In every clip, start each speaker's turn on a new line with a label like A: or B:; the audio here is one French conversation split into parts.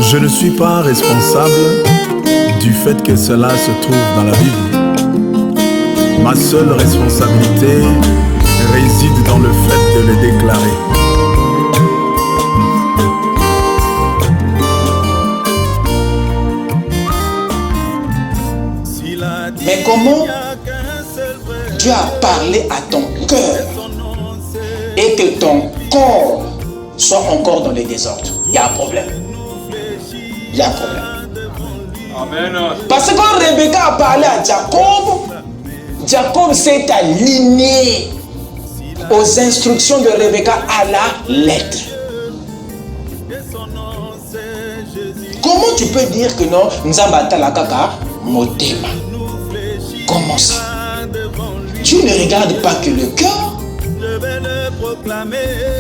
A: Je ne suis pas responsable du fait que cela se trouve dans la Bible. Ma seule responsabilité réside dans le fait de le déclarer.
B: Mais comment Dieu a parlé à ton cœur et que ton corps soit encore dans le désordre? Il y a un problème. Il y a un problème.
C: Amen.
B: Parce que quand Rebecca a parlé à Jacob, Jacob s'est aligné aux instructions de Rebecca à la lettre. Comment tu peux dire que non, Nzambata la kaka motema? Comment ça? Tu ne regardes pas que le cœur.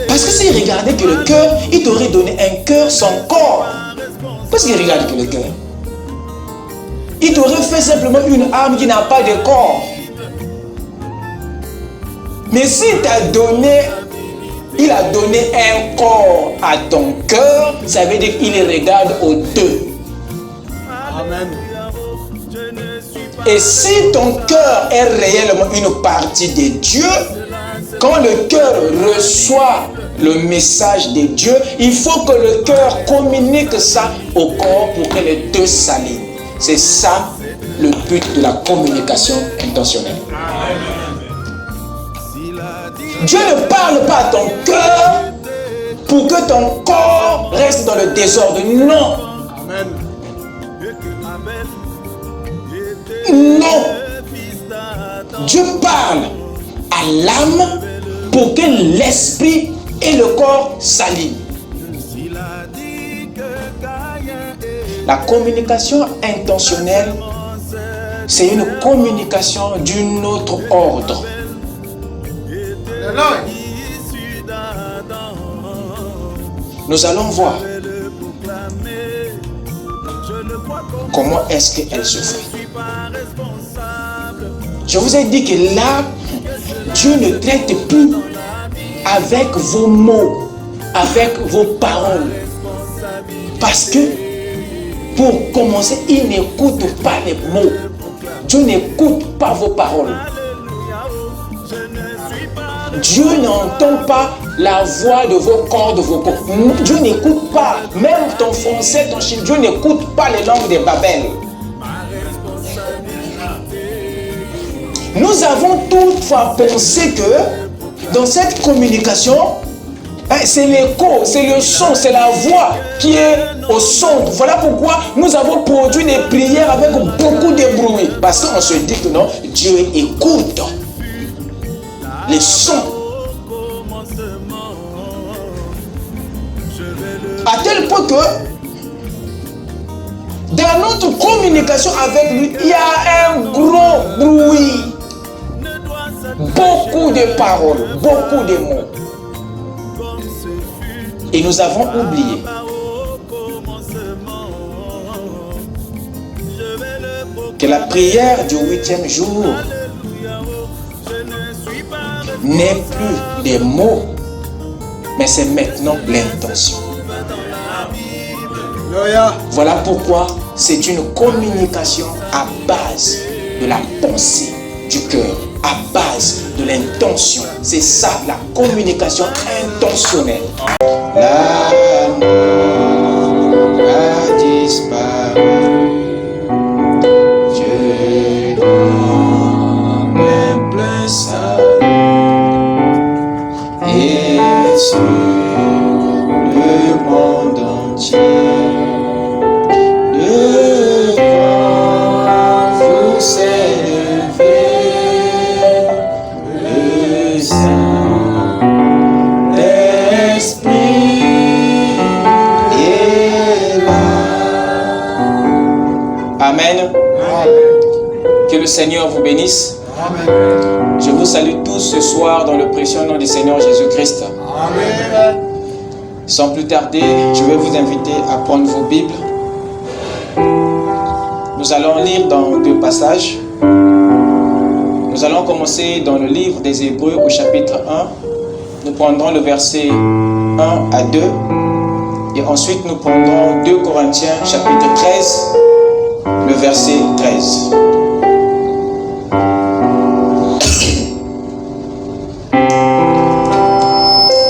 B: Parce que s'il regardait que le cœur, il t'aurait donné un cœur sans corps. Parce qu'il regarde que le cœur. Il t'aurait fait simplement une âme qui n'a pas de corps. Mais s'il t'a donné, il a donné un corps à ton cœur, ça veut dire qu'il regarde aux deux.
C: Amen.
B: Et si ton cœur est réellement une partie de Dieu, quand le cœur reçoit le message de Dieu, il faut que le cœur communique ça au corps pour que les deux s'alignent. C'est ça le but de la communication intentionnelle. Dieu ne parle pas à ton cœur pour que ton corps reste dans le désordre. Non.
C: Amen.
B: Non. Dieu parle à l'âme pour que l'esprit et le corps s'alignent. La communication intentionnelle, c'est une communication d'un autre ordre. Nous allons voir comment est-ce qu'elle se fait. Je vous ai dit que là, Dieu ne traite plus avec vos mots, avec vos paroles. Parce que, pour commencer, il n'écoute pas les mots. Dieu n'écoute pas vos paroles. Dieu n'entend pas la voix de vos cordes vocaux. Dieu n'écoute pas, même ton français, ton chinois, Dieu n'écoute pas les langues de Babel. Nous avons toutefois pensé que dans cette communication, c'est l'écho, c'est le son, c'est la voix qui est au centre. Voilà pourquoi nous avons produit des prières avec beaucoup de bruit. Parce qu'on se dit que non, Dieu écoute les sons. À tel point que dans notre communication avec lui, il y a un gros bruit. Beaucoup de paroles, beaucoup de mots. Et nous avons oublié que la prière du 8e jour n'est plus des mots, mais c'est maintenant l'intention. Voilà pourquoi c'est une communication à base de la pensée du cœur, à base de l'intention. C'est ça la communication intentionnelle. L'amour a disparu. Je n'en plus ça. Et sur le monde entier, le vent vous s'est levé, le Saint-Esprit est là. Amen. Que le Seigneur vous bénisse. Amen. Je vous salue tous ce soir dans le précieux nom du Seigneur Jésus-Christ. Amen. Sans plus tarder, je vais vous inviter à prendre vos Bibles. Nous allons lire dans deux passages. Nous allons commencer dans le livre des Hébreux au chapitre 1. Nous prendrons le verset 1 à 2 Et ensuite, nous prendrons 2 Corinthiens, chapitre 13, le verset 13.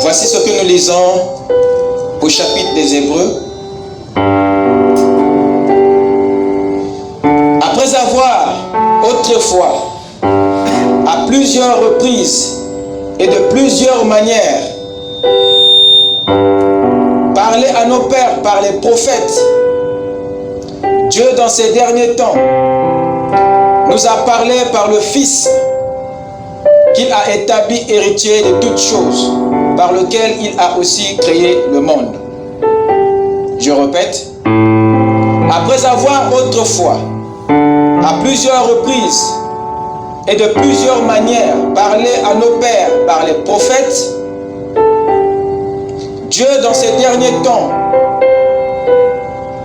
B: Voici ce que nous lisons au chapitre des Hébreux. Après avoir autrefois, à plusieurs reprises et de plusieurs manières, parlé à nos pères par les prophètes, Dieu dans ces derniers temps nous a parlé par le Fils qu'il a établi héritier de toutes choses, par lequel il a aussi créé le monde. Je répète, après avoir autrefois, à plusieurs reprises et de plusieurs manières, parlé à nos pères par les prophètes, Dieu dans ces derniers temps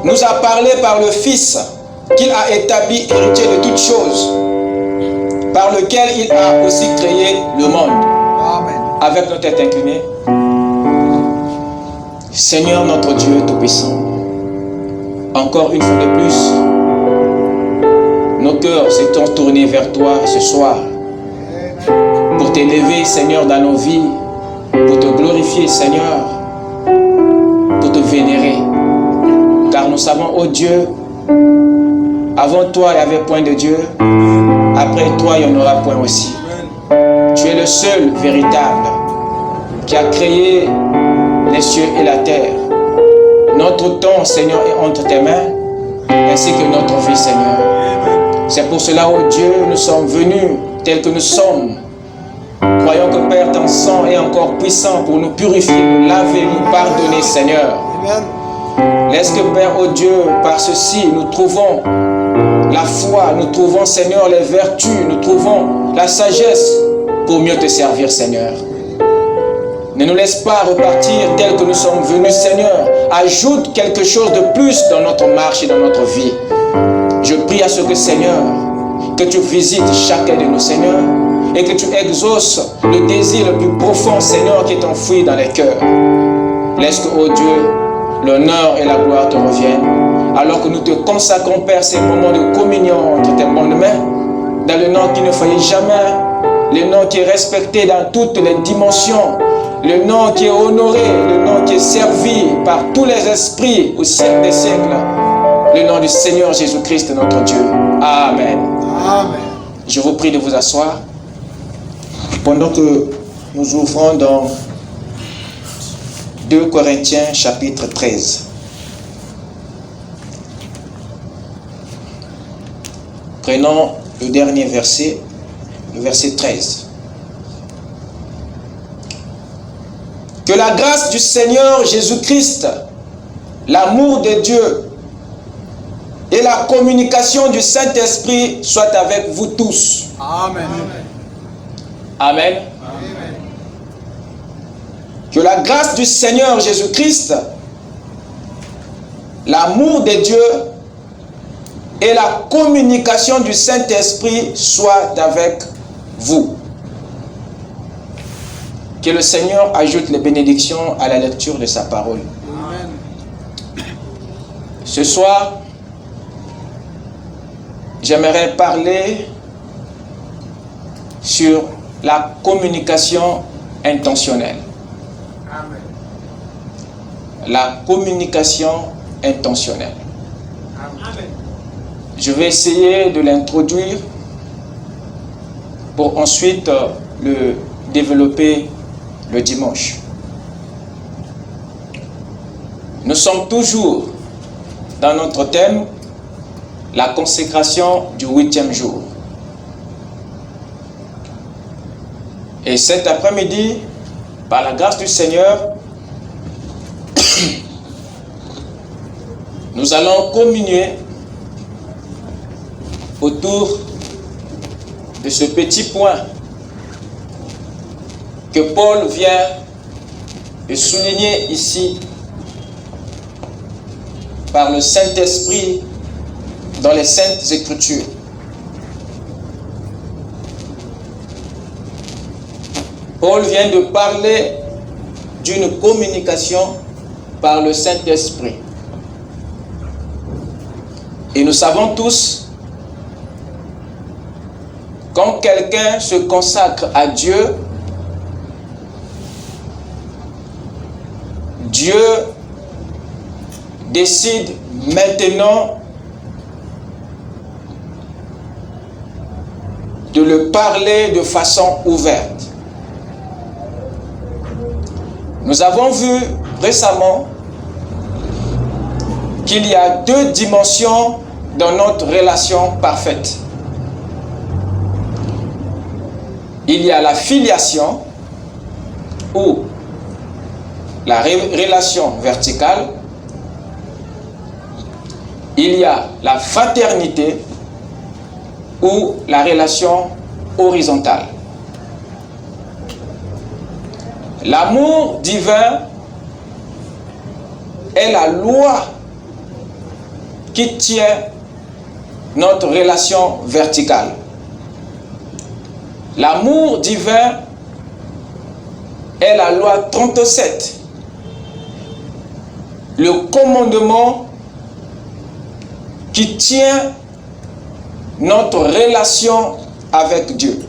B: nous a parlé par le Fils qu'il a établi héritier de toutes choses, par lequel il a aussi créé le monde.
C: Amen.
B: Avec nos têtes inclinées, Seigneur notre Dieu Tout-Puissant, encore une fois de plus, nos cœurs se sont tournés vers toi ce soir pour t'élever, Seigneur, dans nos vies, pour te glorifier, Seigneur, pour te vénérer. Car nous savons, ô Dieu, avant toi, il n'y avait point de Dieu. Après toi, il n'y en aura point aussi. Tu es le seul véritable qui a créé les cieux et la terre. Notre temps, Seigneur, est entre tes mains, ainsi que notre vie, Seigneur. C'est pour cela, ô Dieu, nous sommes venus tels que nous sommes. Croyons que Père, ton sang est encore puissant pour nous purifier, nous laver, nous pardonner, Seigneur.
C: Amen.
B: Laisse que, Père, ô Dieu, par ceci, nous trouvons la foi, nous trouvons, Seigneur, les vertus, nous trouvons la sagesse pour mieux te servir, Seigneur. Ne nous laisse pas repartir tel que nous sommes venus, Seigneur. Ajoute quelque chose de plus dans notre marche et dans notre vie. Je prie à ce que, Seigneur, que tu visites chacun de nous, Seigneur, et que tu exauces le désir le plus profond, Seigneur, qui est enfoui dans les cœurs. Laisse que, ô Dieu, l'honneur et la gloire te reviennent, alors que nous te consacrons, Père, ces moments de communion entre tes bonnes mains, dans le nom qui ne faillit jamais, le nom qui est respecté dans toutes les dimensions, le nom qui est honoré, le nom qui est servi par tous les esprits au siècle des siècles, le nom du Seigneur Jésus-Christ, notre Dieu. Amen.
C: Amen.
B: Je vous prie de vous asseoir pendant que nous ouvrons dans 2 Corinthiens chapitre 13. Prenons le dernier verset, le verset 13. Que la grâce du Seigneur Jésus-Christ, l'amour de Dieu et la communication du Saint-Esprit soient avec vous tous.
C: Amen.
B: Amen.
C: Amen.
B: Que la grâce du Seigneur Jésus-Christ, l'amour de Dieu et la communication du Saint-Esprit soient avec vous. Que le Seigneur ajoute les bénédictions à la lecture de sa parole.
C: Amen.
B: Ce soir, j'aimerais parler sur la communication intentionnelle.
C: Amen.
B: La communication intentionnelle.
C: Amen.
B: Je vais essayer de l'introduire pour ensuite le développer le dimanche. Nous sommes toujours dans notre thème, la consécration du 8e jour. Et cet après-midi, par la grâce du Seigneur, nous allons communier autour de ce petit point que Paul vient de souligner ici par le Saint-Esprit dans les Saintes Écritures. Paul vient de parler d'une communication par le Saint-Esprit. Et nous savons tous, quand quelqu'un se consacre à Dieu, Dieu décide maintenant de le parler de façon ouverte. Nous avons vu récemment qu'il y a deux dimensions dans notre relation parfaite. Il y a la filiation ou la relation verticale. Il y a la fraternité ou la relation horizontale. L'amour divin est la loi qui tient notre relation verticale. L'amour divin est la loi 37, le commandement qui tient notre relation avec Dieu.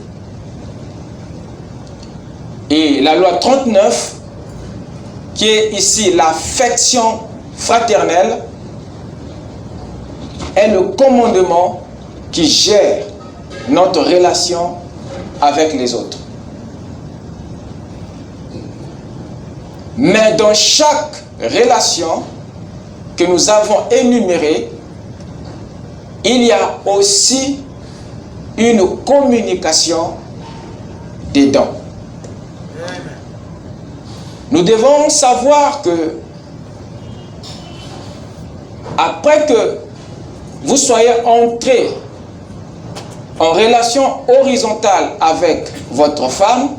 B: Et la loi 39, qui est ici l'affection fraternelle, est le commandement qui gère notre relation avec les autres. Mais dans chaque relation que nous avons énumérée, il y a aussi une communication dedans. Nous devons savoir que après que vous soyez entré en relation horizontale avec votre femme,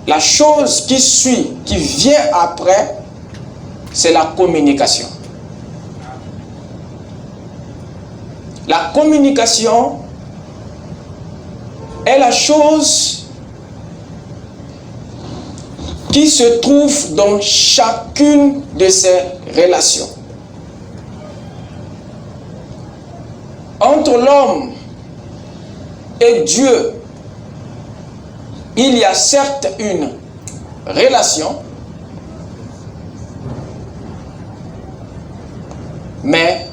B: la chose qui suit, qui vient après, c'est la communication. La communication est la chose qui se trouve dans chacune de ces relations. Entre l'homme et Dieu, il y a certes une relation, mais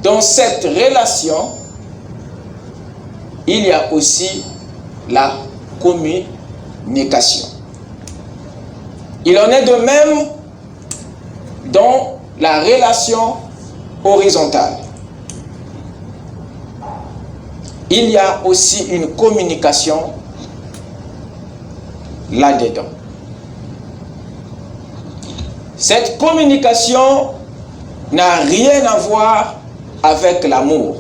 B: dans cette relation, il y a aussi la communication. Il en est de même dans la relation horizontale. Il y a aussi une communication là-dedans. Cette communication n'a rien à voir avec l'amour.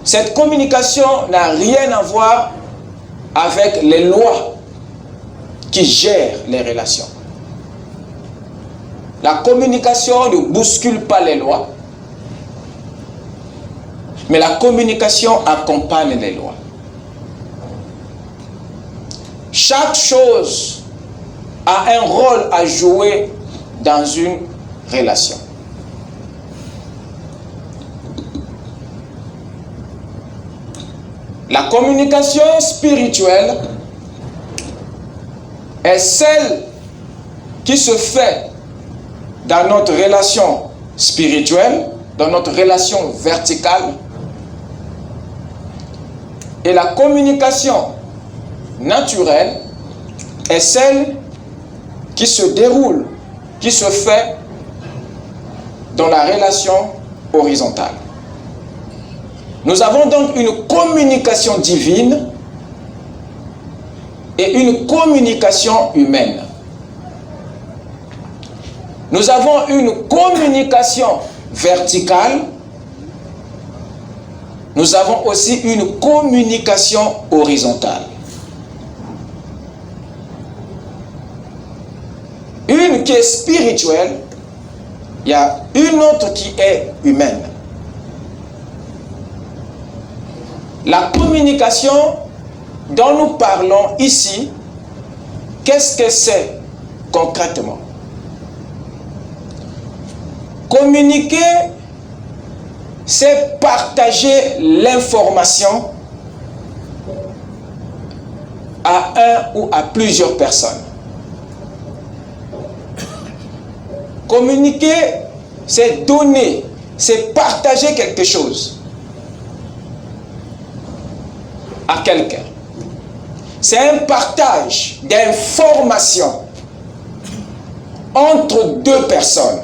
B: Cette communication n'a rien à voir avec les lois qui gèrent les relations. La communication ne bouscule pas les lois, mais la communication accompagne les lois. Chaque chose a un rôle à jouer dans une relation. La communication spirituelle est celle qui se fait dans notre relation spirituelle, dans notre relation verticale. Et la communication naturelle est celle qui se déroule, qui se fait dans la relation horizontale. Nous avons donc une communication divine et une communication humaine. Nous avons une communication verticale. Nous avons aussi une communication horizontale. Une qui est spirituelle, il y a une autre qui est humaine. La communication dont nous parlons ici Qu'est-ce que c'est concrètement? Communiquer, c'est partager l'information à un ou à plusieurs personnes. Communiquer, c'est donner, c'est partager quelque chose à quelqu'un. C'est un partage d'informations entre deux personnes.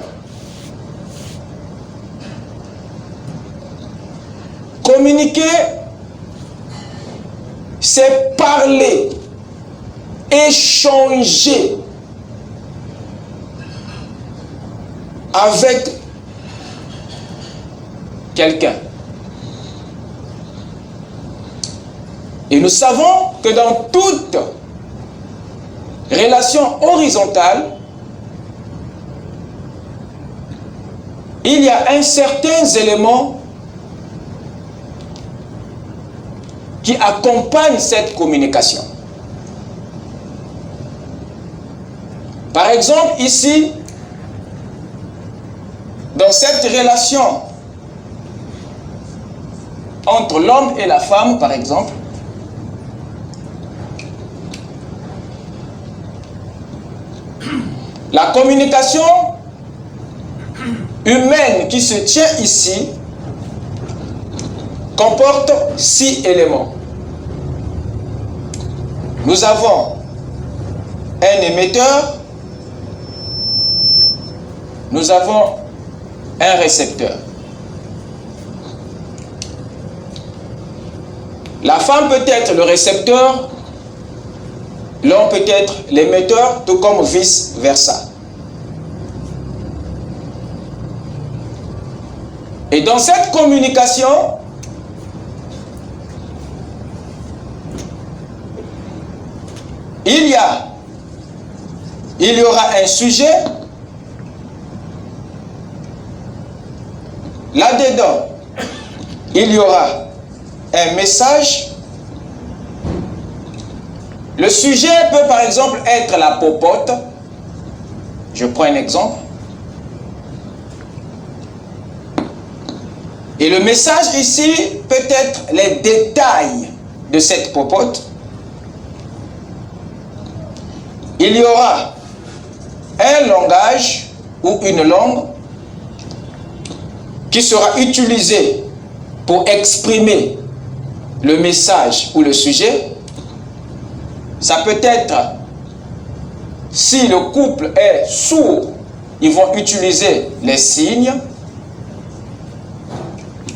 B: Communiquer, c'est parler, échanger avec quelqu'un. Et nous savons que dans toute relation horizontale, il y a un certain élément qui accompagne cette communication. Par exemple, ici, dans cette relation entre l'homme et la femme, par exemple, la communication humaine qui se tient ici comporte 6 éléments. Nous avons un émetteur, nous avons un récepteur. La femme peut être le récepteur, l'homme peut être l'émetteur, tout comme vice-versa. Et dans cette communication, il y aura un sujet. Là-dedans, il y aura un message. Le sujet peut par exemple être la popote. Je prends un exemple. Et le message ici peut être les détails de cette popote. Il y aura un langage ou une langue qui sera utilisé pour exprimer le message ou le sujet. Ça peut être, si le couple est sourd, ils vont utiliser les signes.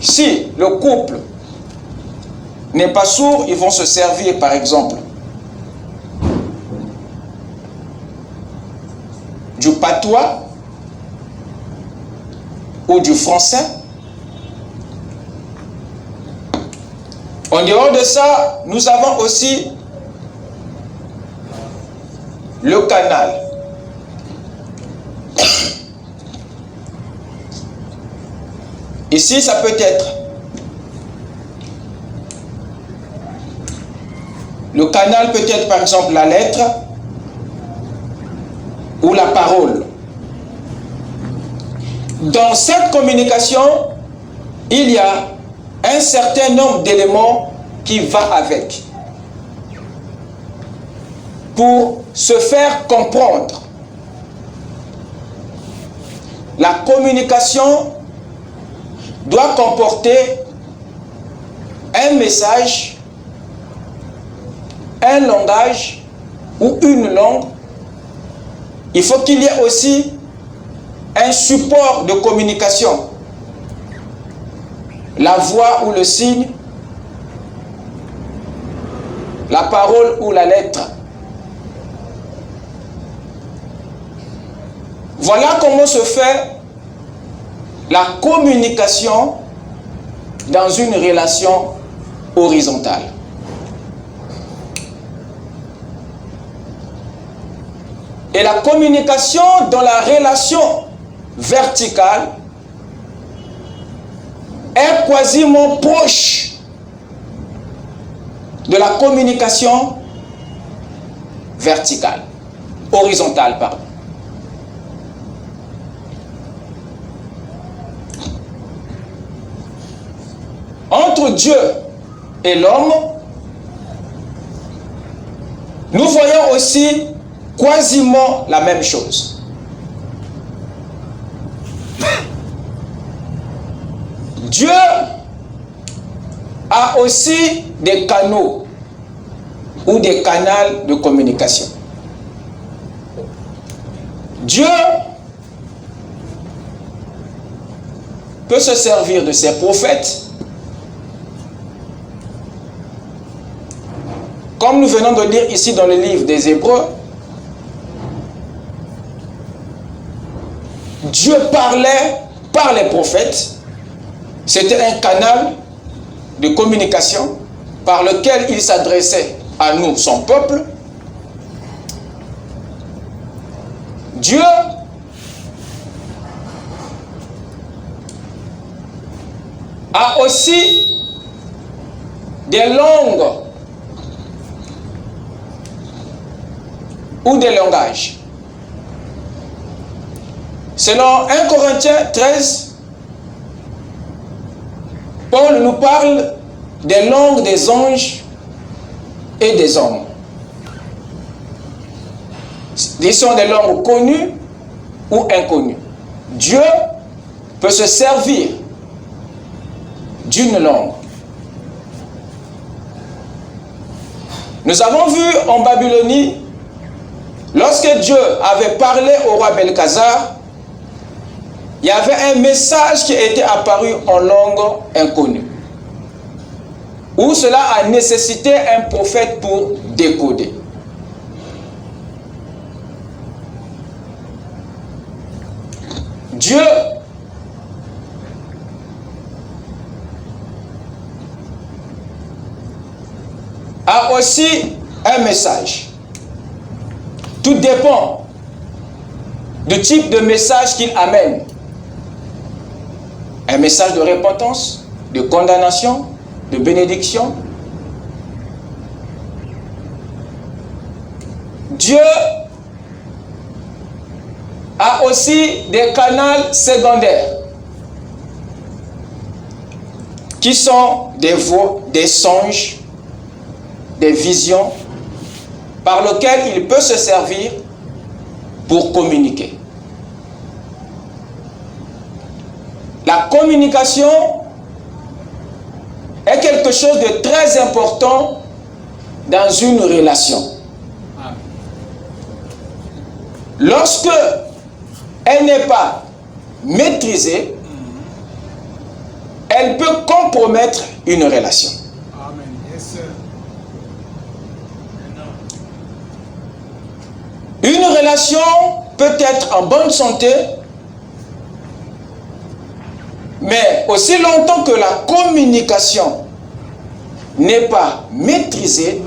B: Si le couple n'est pas sourd, ils vont se servir par exemple du patois ou du français. En dehors de ça, nous avons aussi le canal. Ici, ça peut être le canal, peut être par exemple la lettre ou la parole. Dans cette communication, il y a un certain nombre d'éléments qui vont avec pour se faire comprendre. La communication doit comporter un message, un langage ou une langue. Il faut qu'il y ait aussi un support de communication, la voix ou le signe, la parole ou la lettre. Voilà comment se fait la communication dans une relation horizontale. Et la communication dans la relation verticale est quasiment proche de la communication verticale. horizontale, pardon. Entre Dieu et l'homme, nous voyons aussi quasiment la même chose. Dieu a aussi des canaux ou des canaux de communication. Dieu peut se servir de ses prophètes, comme nous venons de lire ici dans le livre des Hébreux. Dieu parlait par les prophètes. C'était un canal de communication par lequel il s'adressait à nous, son peuple. Dieu a aussi des langues ou des langages. Selon 1 Corinthiens 13, Paul nous parle des langues des anges et des hommes. Ce sont des langues connues ou inconnues. Dieu peut se servir d'une langue. Nous avons vu en Babylonie, lorsque Dieu avait parlé au roi Belkazar, il y avait un message qui était apparu en langue inconnue, où cela a nécessité un prophète pour décoder. Dieu a aussi un message. Tout dépend du type de message qu'il amène. Un message de repentance, de condamnation, de bénédiction. Dieu a aussi des canaux secondaires qui sont des voix, des songes, des visions par lesquelles il peut se servir pour communiquer. La communication est quelque chose de très important dans une relation. Lorsque elle n'est pas maîtrisée, elle peut compromettre une relation.
C: Amen. Yes, sir.
B: Une relation peut être en bonne santé, mais aussi longtemps que la communication n'est pas maîtrisée,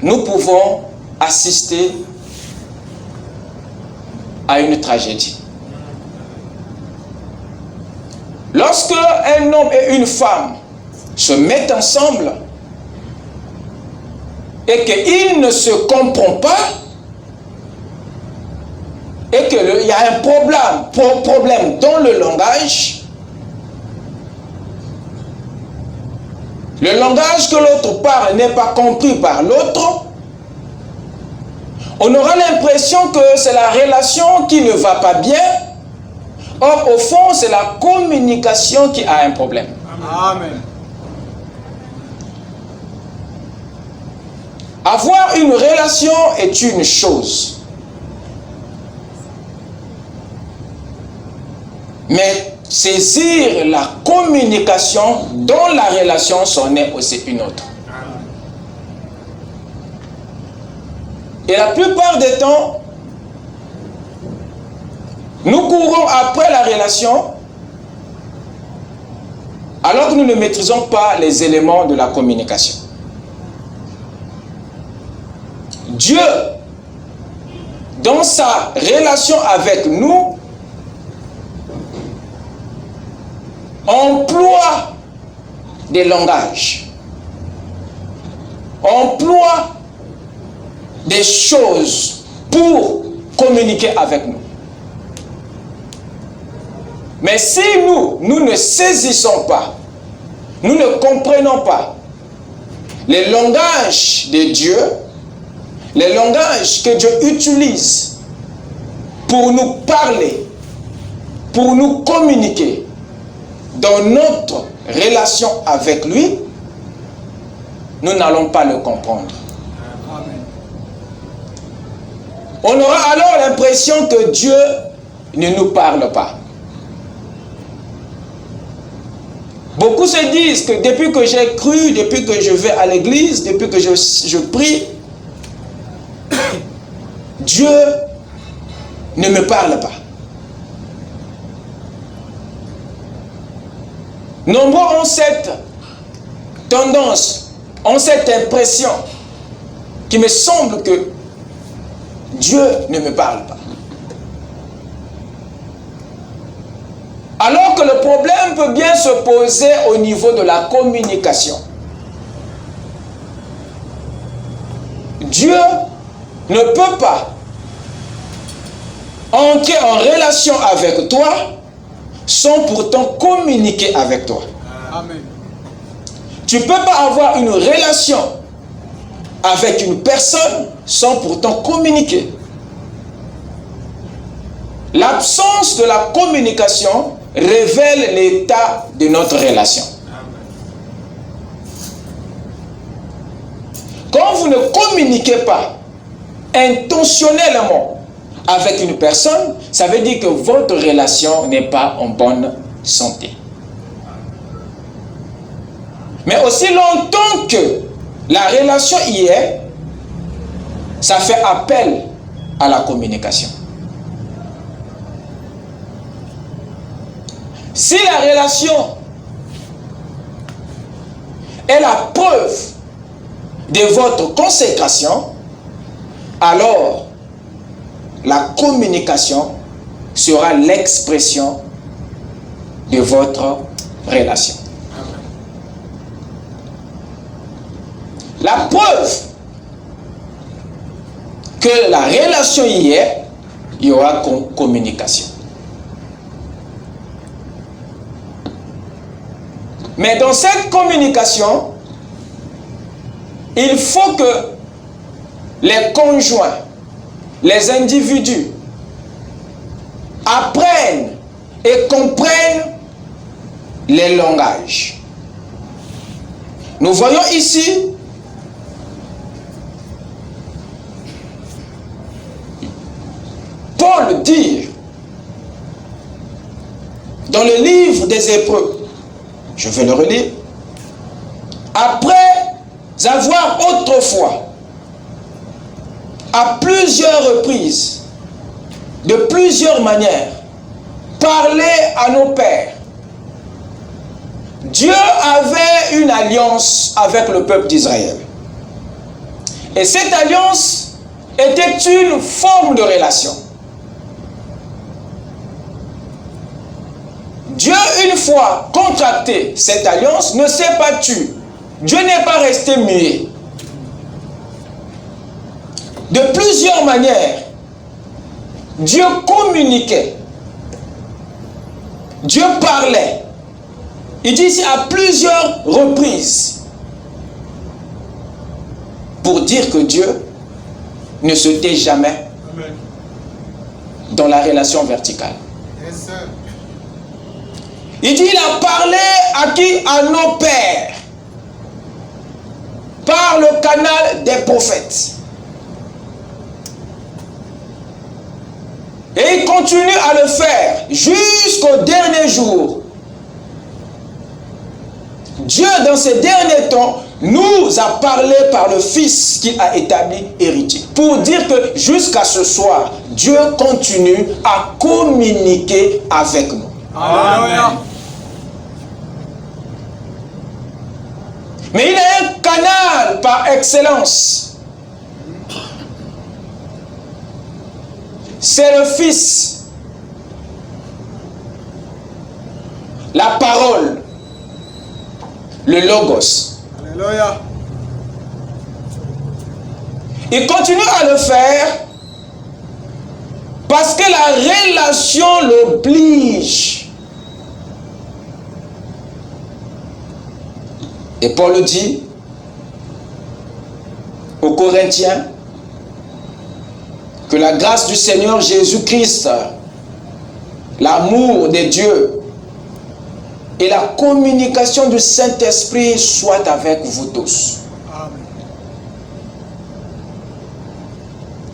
B: nous pouvons assister à une tragédie. Lorsque un homme et une femme se mettent ensemble et qu'ils ne se comprennent pas, et qu'il y a un problème dans le langage que l'autre parle n'est pas compris par l'autre, on aura l'impression que c'est la relation qui ne va pas bien. Or, au fond, c'est la communication qui a un problème.
C: Amen.
B: Avoir une relation est une chose. Mais saisir la communication dans la relation, c'en est aussi une autre. Et la plupart des temps, nous courons après la relation alors que nous ne maîtrisons pas les éléments de la communication. Dieu, dans sa relation avec nous, emploie des langages, emploie des choses pour communiquer avec nous. Mais si nous ne saisissons pas, nous ne comprenons pas les langages de Dieu, les langages que Dieu utilise pour nous parler, pour nous communiquer dans notre relation avec lui, nous n'allons pas le comprendre.
C: Amen.
B: On aura alors l'impression que Dieu ne nous parle pas. Beaucoup se disent que depuis que j'ai cru, depuis que je vais à l'église, depuis que je prie, Dieu ne me parle pas. Nombreux ont cette tendance, ont cette impression qui me semble que Dieu ne me parle pas. Alors que le problème peut bien se poser au niveau de la communication. Dieu ne peut pas entrer en relation avec toi sans pourtant communiquer avec toi.
C: Amen.
B: Tu ne peux pas avoir une relation avec une personne sans pourtant communiquer. L'absence de la communication révèle l'état de notre relation. Quand vous ne communiquez pas intentionnellement avec une personne, ça veut dire que votre relation n'est pas en bonne santé. Mais aussi longtemps que la relation y est, ça fait appel à la communication. Si la relation est la preuve de votre consécration, alors la communication sera l'expression de votre relation. La preuve que la relation y est, il y aura communication. Mais dans cette communication, il faut que les conjoints, les individus apprennent et comprennent les langages. Nous voyons ici Paul dire dans le livre des Hébreux, je vais le relire, après avoir autrefois, à plusieurs reprises, de plusieurs manières, parlé à nos pères, Dieu avait une alliance avec le peuple d'Israël. Et cette alliance était une forme de relation. Dieu, une fois contracté cette alliance, ne s'est pas tu. Dieu n'est pas resté muet. De plusieurs manières, Dieu communiquait. Dieu parlait. Il dit ici à plusieurs reprises pour dire que Dieu ne se tait jamais dans la relation verticale.
C: Yes, sir.
B: Il dit, il a parlé à qui? À nos pères. Par le canal des prophètes. Et il continue à le faire jusqu'au dernier jour. Dieu, dans ces derniers temps, nous a parlé par le Fils qu'il a établi héritier. Pour dire que jusqu'à ce soir, Dieu continue à communiquer avec nous.
C: Alléluia.
B: Mais il a un canal par excellence. C'est le Fils. La parole. Le Logos.
C: Alléluia.
B: Il continue à le faire parce que la relation l'oblige. Et Paul le dit aux Corinthiens que la grâce du Seigneur Jésus-Christ, l'amour de Dieu et la communication du Saint-Esprit soient avec vous tous.
C: Amen.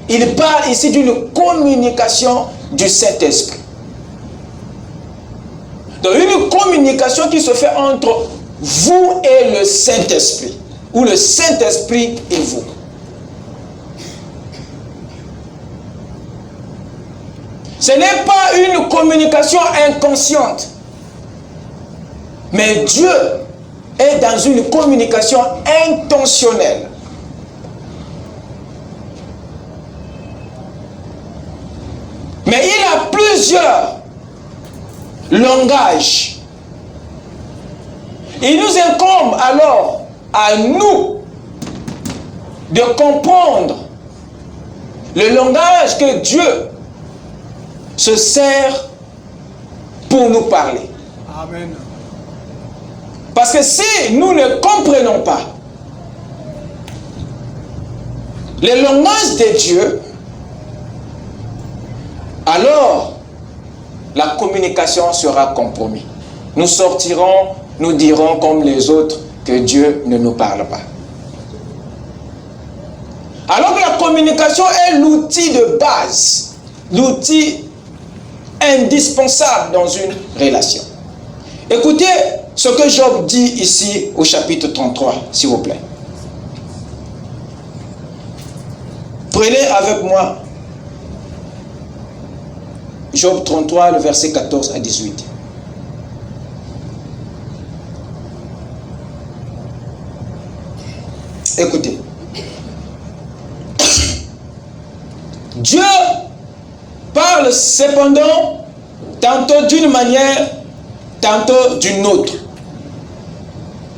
B: Il parle ici d'une communication du Saint-Esprit. Donc une communication qui se fait entre vous et le Saint-Esprit, ou le Saint-Esprit et vous. Ce n'est pas une communication inconsciente, mais Dieu est dans une communication intentionnelle. Mais il a plusieurs langages. Il nous incombe alors à nous de comprendre le langage que Dieu se sert pour nous parler.
C: Amen.
B: Parce que si nous ne comprenons pas le langage de Dieu, alors la communication sera compromise. Nous sortirons, nous dirons comme les autres que Dieu ne nous parle pas. Alors que la communication est l'outil de base, l'outil indispensable dans une relation. Écoutez ce que Job dit ici au chapitre 33, s'il vous plaît. Prenez avec moi Job 33, le verset 14 à 18. Écoutez. Dieu parle cependant tantôt d'une manière, tantôt d'une autre.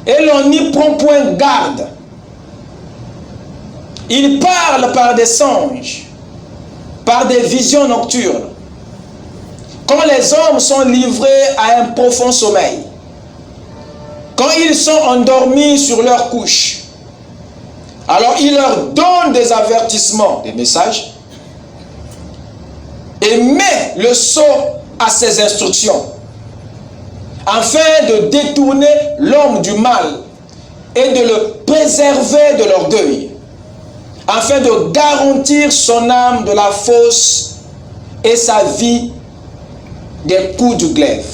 B: Et l'on n'y prend point garde. Il parle par des songes, par des visions nocturnes, quand les hommes sont livrés à un profond sommeil, quand ils sont endormis sur leur couche. Alors il leur donne des avertissements, des messages, et met le sceau à ses instructions, afin de détourner l'homme du mal et de le préserver de l'orgueil, afin de garantir son âme de la fosse et sa vie des coups du glaive.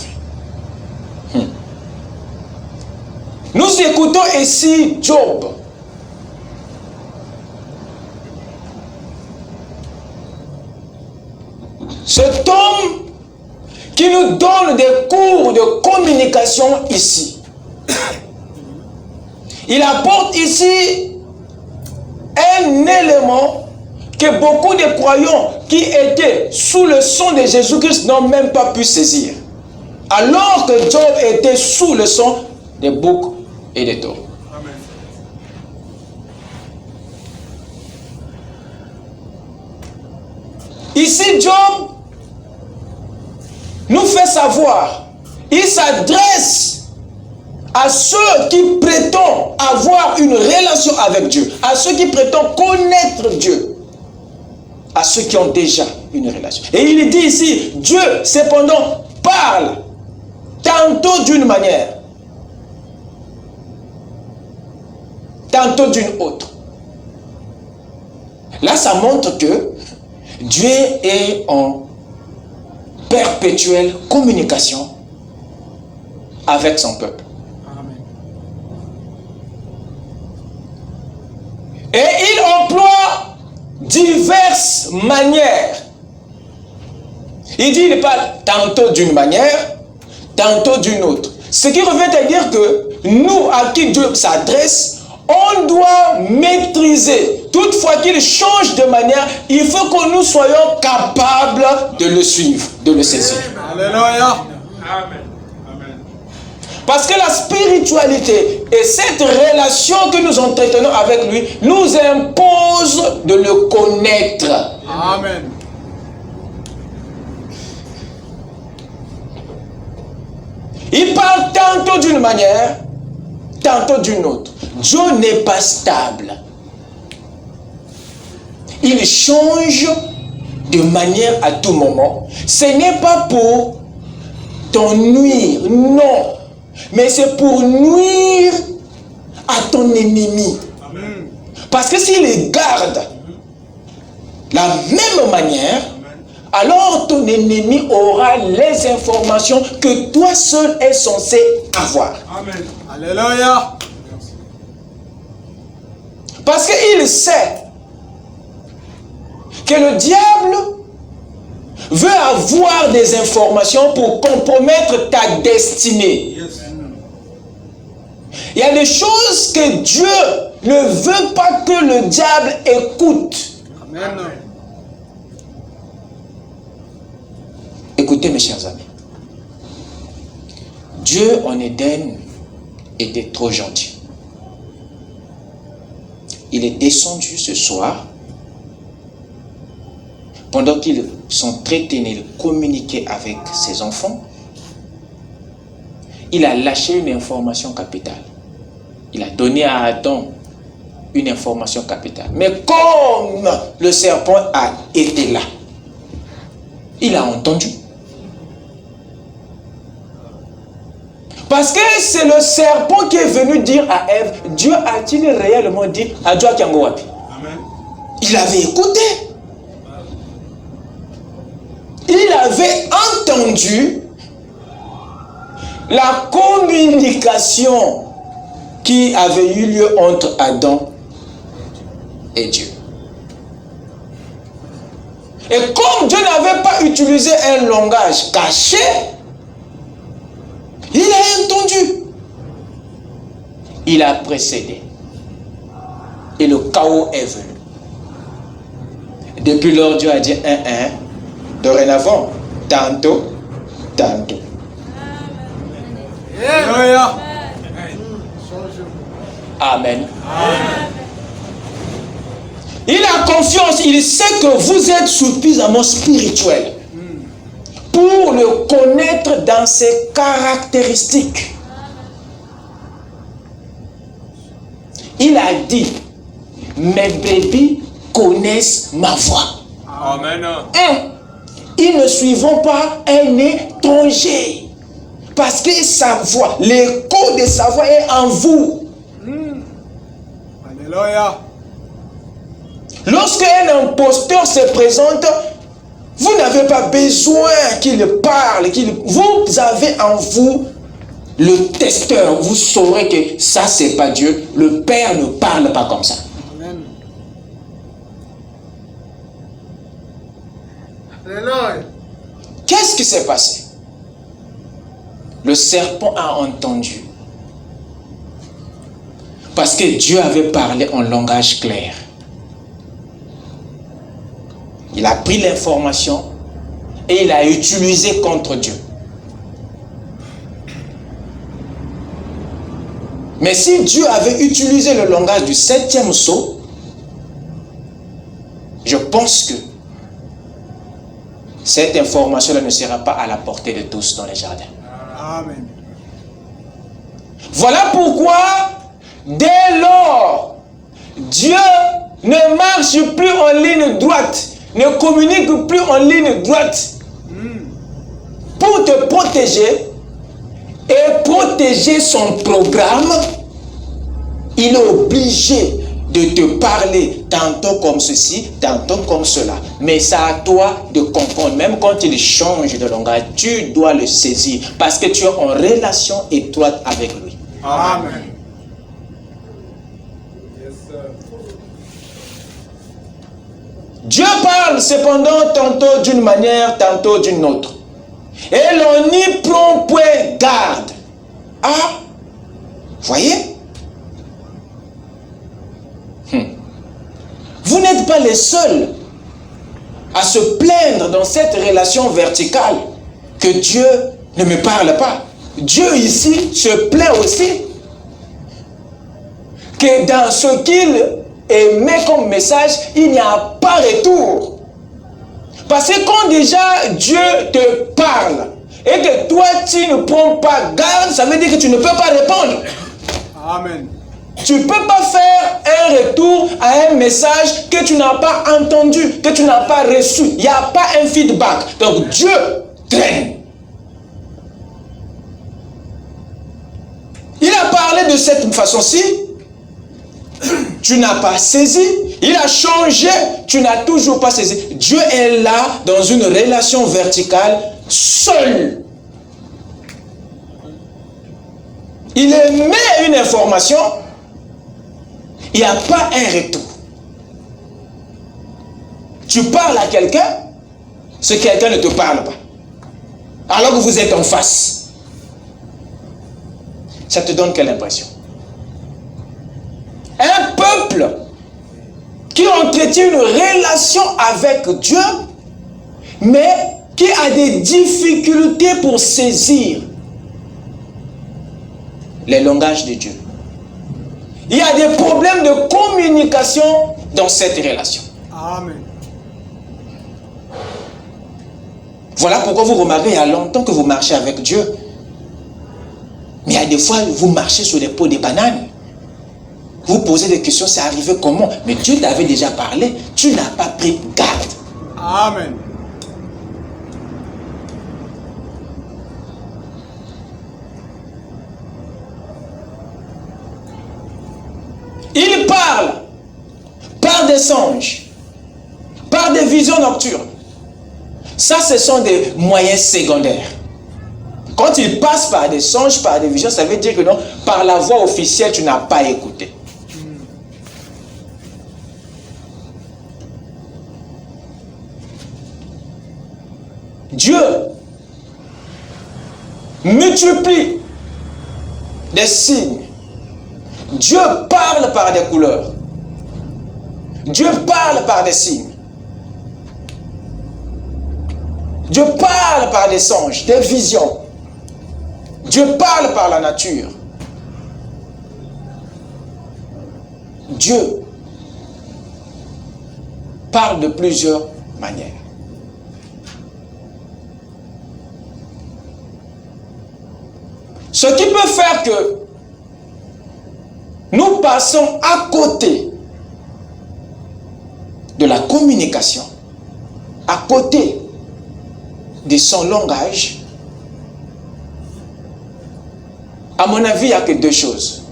B: Nous écoutons ici Job. Cet homme qui nous donne des cours de communication ici. Il apporte ici un élément que beaucoup de croyants qui étaient sous le son de Jésus-Christ n'ont même pas pu saisir. Alors que Job était sous le son des boucs et des taureaux.
C: Amen.
B: Ici, Job nous fait savoir, il s'adresse à ceux qui prétendent avoir une relation avec Dieu, à ceux qui prétendent connaître Dieu, à ceux qui ont déjà une relation. Et il dit ici, Dieu cependant parle tantôt d'une manière, tantôt d'une autre. Là, ça montre que Dieu est en perpétuelle communication avec son peuple.
C: Amen.
B: Et il emploie diverses manières. Il parle tantôt d'une manière, tantôt d'une autre. Ce qui revient à dire que nous, à qui Dieu s'adresse, on doit maîtriser. Toutefois qu'il change de manière, il faut que nous soyons capables de le suivre, de le saisir.
C: Alléluia.
D: Amen. Amen.
B: Parce que la spiritualité et cette relation que nous entretenons avec lui nous impose de le connaître.
C: Amen.
B: Il parle tantôt d'une manière, tantôt d'une autre. Dieu n'est pas stable. Il change de manière à tout moment. Ce n'est pas pour t'en nuire, non. Mais c'est pour nuire à ton ennemi.
C: Amen.
B: Parce que s'il les garde la même manière, alors ton ennemi aura les informations que toi seul es censé avoir.
C: Amen. Alléluia.
B: Parce qu'il sait que le diable veut avoir des informations pour compromettre ta destinée.
C: Yes.
B: Il y a des choses que Dieu ne veut pas que le diable écoute.
C: Amen.
B: Écoutez mes chers amis. Dieu en Éden était trop gentil. Il est descendu ce soir. Pendant qu'ils s'entretenaient, il communiquait avec ses enfants. Il a lâché une information capitale. Il a donné à Adam une information capitale. Mais comme le serpent a été là, il a entendu. Parce que c'est le serpent qui est venu dire à Ève, Dieu a-t-il réellement dit à Dieu Kiangowapi? Il avait écouté. Il avait entendu la communication qui avait eu lieu entre Adam et Dieu. Et comme Dieu n'avait pas utilisé un langage caché, il a entendu. Il a précédé. Et le chaos est venu. Depuis lors, Dieu a dit dorénavant, tantôt.
C: Alléluia.
B: Amen. Il a confiance, il sait que vous êtes suffisamment spirituel pour le connaître dans ses caractéristiques. Il a dit, mes bébés connaissent ma voix.
C: Amen.
B: Ils ne suivront pas un étranger. Parce que sa voix, l'écho de sa voix est en vous.
C: Alléluia.
B: Lorsqu'un imposteur se présente, vous n'avez pas besoin qu'il parle. Vous avez en vous le testeur. Vous saurez que ça, c'est pas Dieu. Le Père ne parle pas comme ça.
C: Amen. Alléluia.
B: Qu'est-ce qui s'est passé? Le serpent a entendu. Parce que Dieu avait parlé en langage clair. Il a pris l'information et il a utilisé contre Dieu. Mais si Dieu avait utilisé le langage du 7e sceau, je pense que cette information ne sera pas à la portée de tous dans les jardins.
C: Amen.
B: Voilà pourquoi, dès lors, Dieu ne marche plus en ligne droite, ne communique plus en ligne droite pour te protéger et protéger son programme. Il est obligé de te parler tantôt comme ceci, tantôt comme cela. Mais c'est à toi de comprendre. Même quand il change de langage, tu dois le saisir parce que tu es en relation étroite avec lui.
C: Amen.
B: Dieu parle cependant tantôt d'une manière, tantôt d'une autre. Et l'on n'y prend point garde. Ah, voyez? Vous n'êtes pas les seuls à se plaindre dans cette relation verticale que Dieu ne me parle pas. Dieu ici se plaint aussi que dans ce qu'il émet comme message, il n'y a pas retour. Parce que quand déjà Dieu te parle et que toi tu ne prends pas garde, ça veut dire que tu ne peux pas répondre.
C: Amen.
B: Tu ne peux pas faire un retour à un message que tu n'as pas entendu, que tu n'as pas reçu. Il n'y a pas un feedback. Donc Dieu traîne. Il a parlé de cette façon-ci. Tu n'as pas saisi. Il a changé. Tu n'as toujours pas saisi. Dieu est là dans une relation verticale seul. Il émet une information. Il n'y a pas un retour. Tu parles à quelqu'un, ce quelqu'un ne te parle pas. Alors que vous êtes en face. Ça te donne quelle impression? Un peuple qui entretient une relation avec Dieu, mais qui a des difficultés pour saisir les langages de Dieu. Il y a des problèmes de communication dans cette relation.
C: Amen.
B: Voilà pourquoi vous remarquez, il y a longtemps que vous marchez avec Dieu. Mais il y a des fois, vous marchez sur les peaux des bananes. Vous posez des questions, c'est arrivé comment? Mais Dieu t'avait déjà parlé, tu n'as pas pris garde.
C: Amen.
B: Il parle par des songes, par des visions nocturnes. Ça, ce sont des moyens secondaires. Quand il passe par des songes, par des visions, ça veut dire que non, par la voix officielle, tu n'as pas écouté. Dieu multiplie des signes. Dieu parle par des couleurs. Dieu parle par des signes. Dieu parle par des songes, des visions. Dieu parle par la nature. Dieu parle de plusieurs manières. Ce qui peut faire que nous passons à côté de la communication, à côté de son langage. À mon avis, il n'y a que deux choses.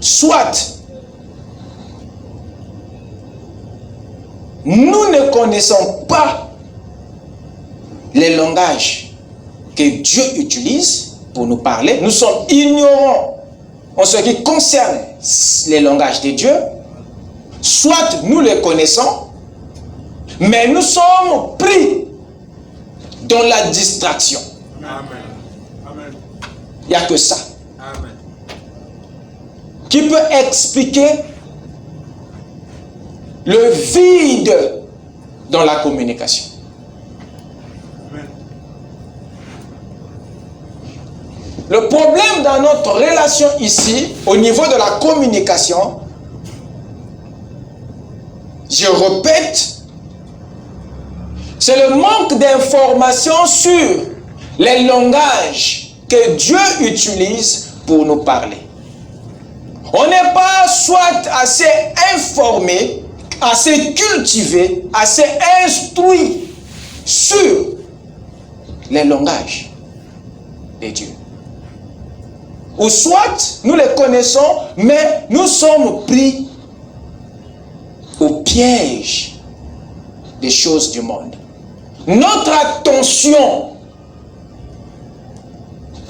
B: Soit nous ne connaissons pas les langages que Dieu utilise pour nous parler. Nous sommes ignorants en ce qui concerne les langages de Dieu. Soit nous les connaissons, mais nous sommes pris dans la distraction.
C: Amen. Amen.
B: Il n'y a que ça.
C: Amen.
B: Qui peut expliquer le vide dans la communication.
C: Amen.
B: Le problème dans notre relation ici, au niveau de la communication, je répète, c'est le manque d'informations sur les langages que Dieu utilise pour nous parler. On n'est pas soit assez informé, assez cultivé, assez instruit sur les langages de Dieu. Ou soit nous les connaissons, mais nous sommes pris au piège des choses du monde. Notre attention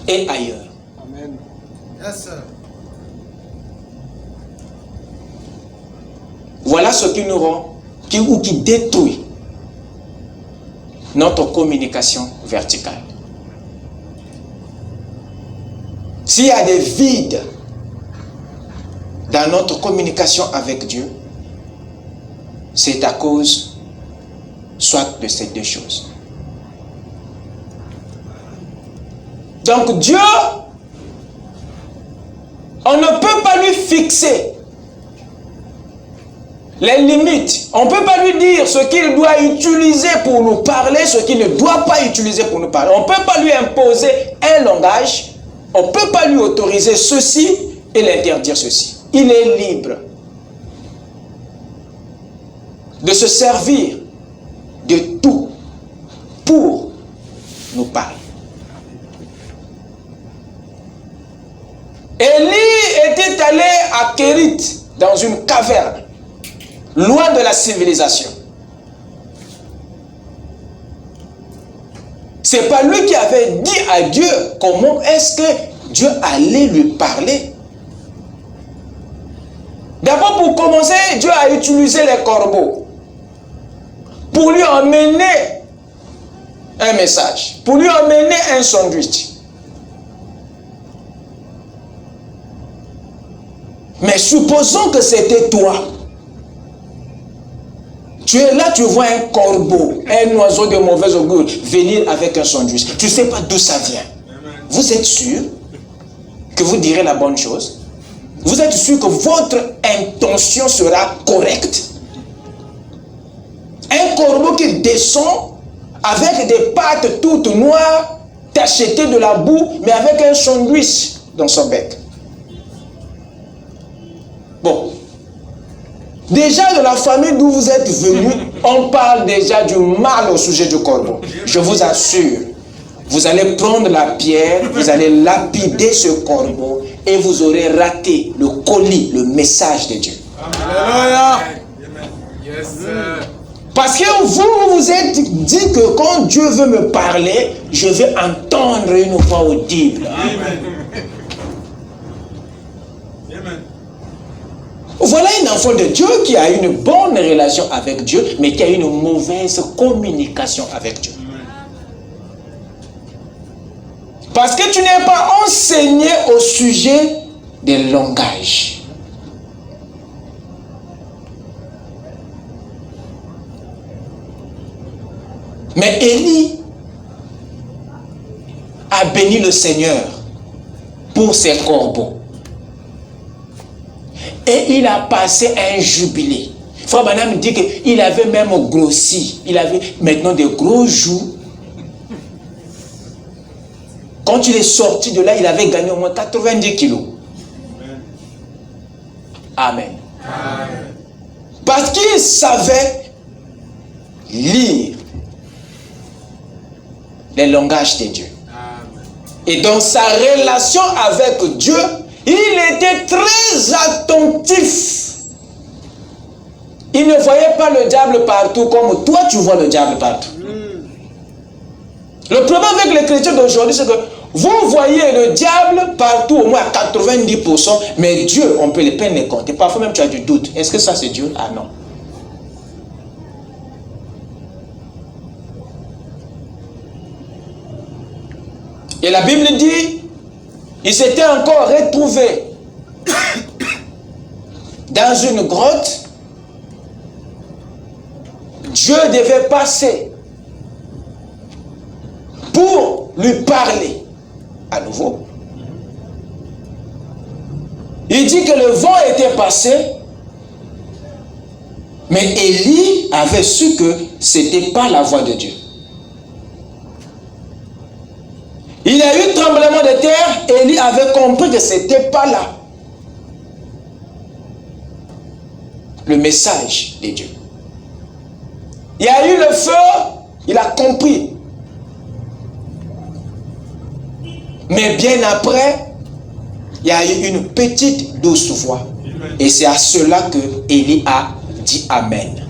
B: est ailleurs.
C: Amen. Yes, sir.
B: Voilà ce qui nous rend, qui détruit notre communication verticale. S'il y a des vides dans notre communication avec Dieu, c'est à cause soit de ces deux choses. Donc Dieu, on ne peut pas lui fixer les limites. On ne peut pas lui dire ce qu'il doit utiliser pour nous parler, ce qu'il ne doit pas utiliser pour nous parler. On ne peut pas lui imposer un langage. On ne peut pas lui autoriser ceci et l'interdire ceci. Il est libre de se servir de tout pour nous parler. Élie était allé à Kérit, dans une caverne, loin de la civilisation. C'est pas lui qui avait dit à Dieu comment est-ce que Dieu allait lui parler. D'abord, pour commencer, Dieu a utilisé les corbeaux pour lui emmener un message, pour lui emmener un sandwich. Mais supposons que c'était toi. Tu es là, tu vois un corbeau, un oiseau de mauvais augure venir avec un sandwich. Tu ne sais pas d'où ça vient. Vous êtes sûr que vous direz la bonne chose? Vous êtes sûr que votre intention sera correcte? Un corbeau qui descend avec des pattes toutes noires, tacheté de la boue, mais avec un sandwich dans son bec. Bon. Déjà de la famille d'où vous êtes venus, on parle déjà du mal au sujet du corbeau. Je vous assure, vous allez prendre la pierre, vous allez lapider ce corbeau et vous aurez raté le colis, le message de Dieu.
C: Alléluia. Yes, sir.
B: Parce que vous vous êtes dit que quand Dieu veut me parler, je vais entendre une voix audible.
C: Amen. Amen.
B: Voilà un enfant de Dieu qui a une bonne relation avec Dieu, mais qui a une mauvaise communication avec Dieu. Parce que tu n'es pas enseigné au sujet des langages. Mais Élie a béni le Seigneur pour ses corbeaux. Et il a passé un jubilé. Frère Branham dit qu'il avait même grossi. Il avait maintenant des gros joues. Quand il est sorti de là, il avait gagné au moins 90 kilos. Amen. Amen. Parce qu'il savait lire les langages de Dieu. Amen. Et dans sa relation avec Dieu, il était très attentif. Il ne voyait pas le diable partout comme toi tu vois le diable partout. Le problème avec les chrétiens d'aujourd'hui, c'est que vous voyez le diable partout au moins à 90%, mais Dieu, on peut les peine les compter. Parfois même tu as du doute. Est-ce que ça c'est Dieu? Ah non. Et la Bible dit, il s'était encore retrouvé dans une grotte. Dieu devait passer pour lui parler à nouveau. Il dit que le vent était passé, mais Élie avait su que ce n'était pas la voix de Dieu. Il y a eu tremblement de terre, Élie avait compris que ce n'était pas là le message de Dieu. Il y a eu le feu, il a compris. Mais bien après, il y a eu une petite douce voix. Et c'est à cela que Élie a dit Amen.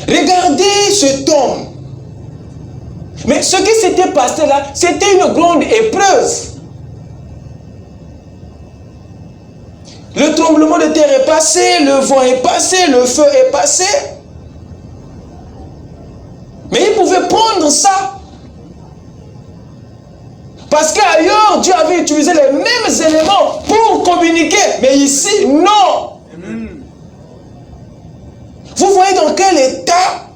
B: Regardez cet homme. Mais ce qui s'était passé là, c'était une grande épreuve. Le tremblement de terre est passé, le vent est passé, le feu est passé. Mais il pouvait prendre ça. Parce qu'ailleurs, Dieu avait utilisé les mêmes éléments pour communiquer. Mais ici, non. Vous voyez dans quel état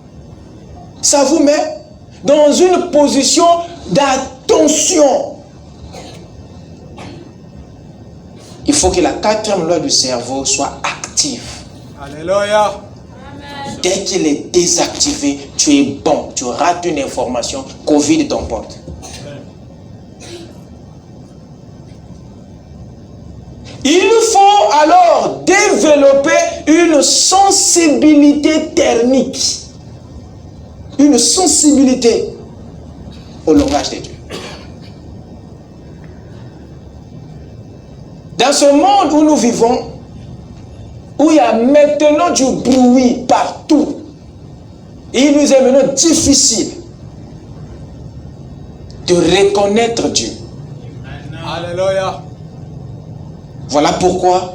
B: ça vous met? Dans une position d'attente attention. Il faut que la 4e loi du cerveau soit active.
C: Alléluia.
B: Dès qu'il est désactivé, tu es bon. Tu rates une information, Covid t'emporte. Il faut alors développer une sensibilité thermique. Une sensibilité au langage de Dieu. Dans ce monde où nous vivons, où il y a maintenant du bruit partout, et il nous est maintenant difficile de reconnaître Dieu.
C: Alléluia.
B: Voilà pourquoi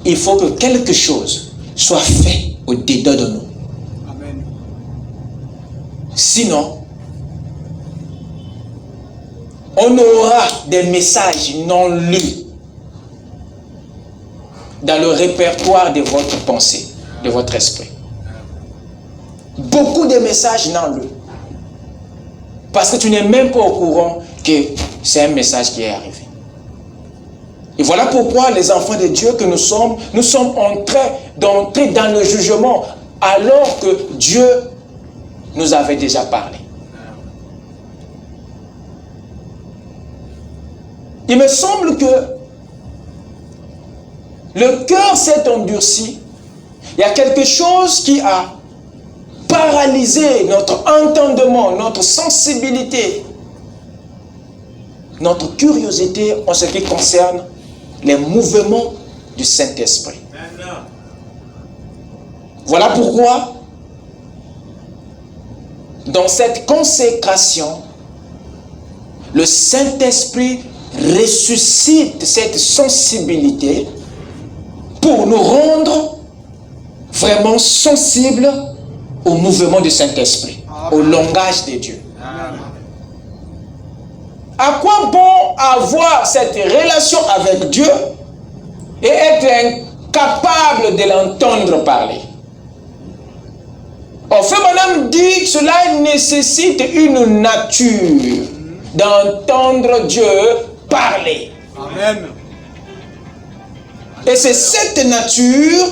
B: il faut que quelque chose soit fait au-dedans de nous.
C: Amen.
B: Sinon, on aura des messages non lus dans le répertoire de votre pensée, de votre esprit. Beaucoup de messages non lus. Parce que tu n'es même pas au courant que c'est un message qui est arrivé. Et voilà pourquoi les enfants de Dieu que nous sommes en train d'entrer dans le jugement alors que Dieu nous avait déjà parlé. Il me semble que le cœur s'est endurci. Il y a quelque chose qui a paralysé notre entendement, notre sensibilité, notre curiosité en ce qui concerne les mouvements du Saint-Esprit. Voilà pourquoi, dans cette consécration, le Saint-Esprit ressuscite cette sensibilité pour nous rendre vraiment sensibles au mouvement du Saint-Esprit, au langage de Dieu. À quoi bon avoir cette relation avec Dieu et être incapable de l'entendre parler? En fait, madame dit que cela nécessite une nature d'entendre Dieu parler.
C: Amen.
B: Et c'est cette nature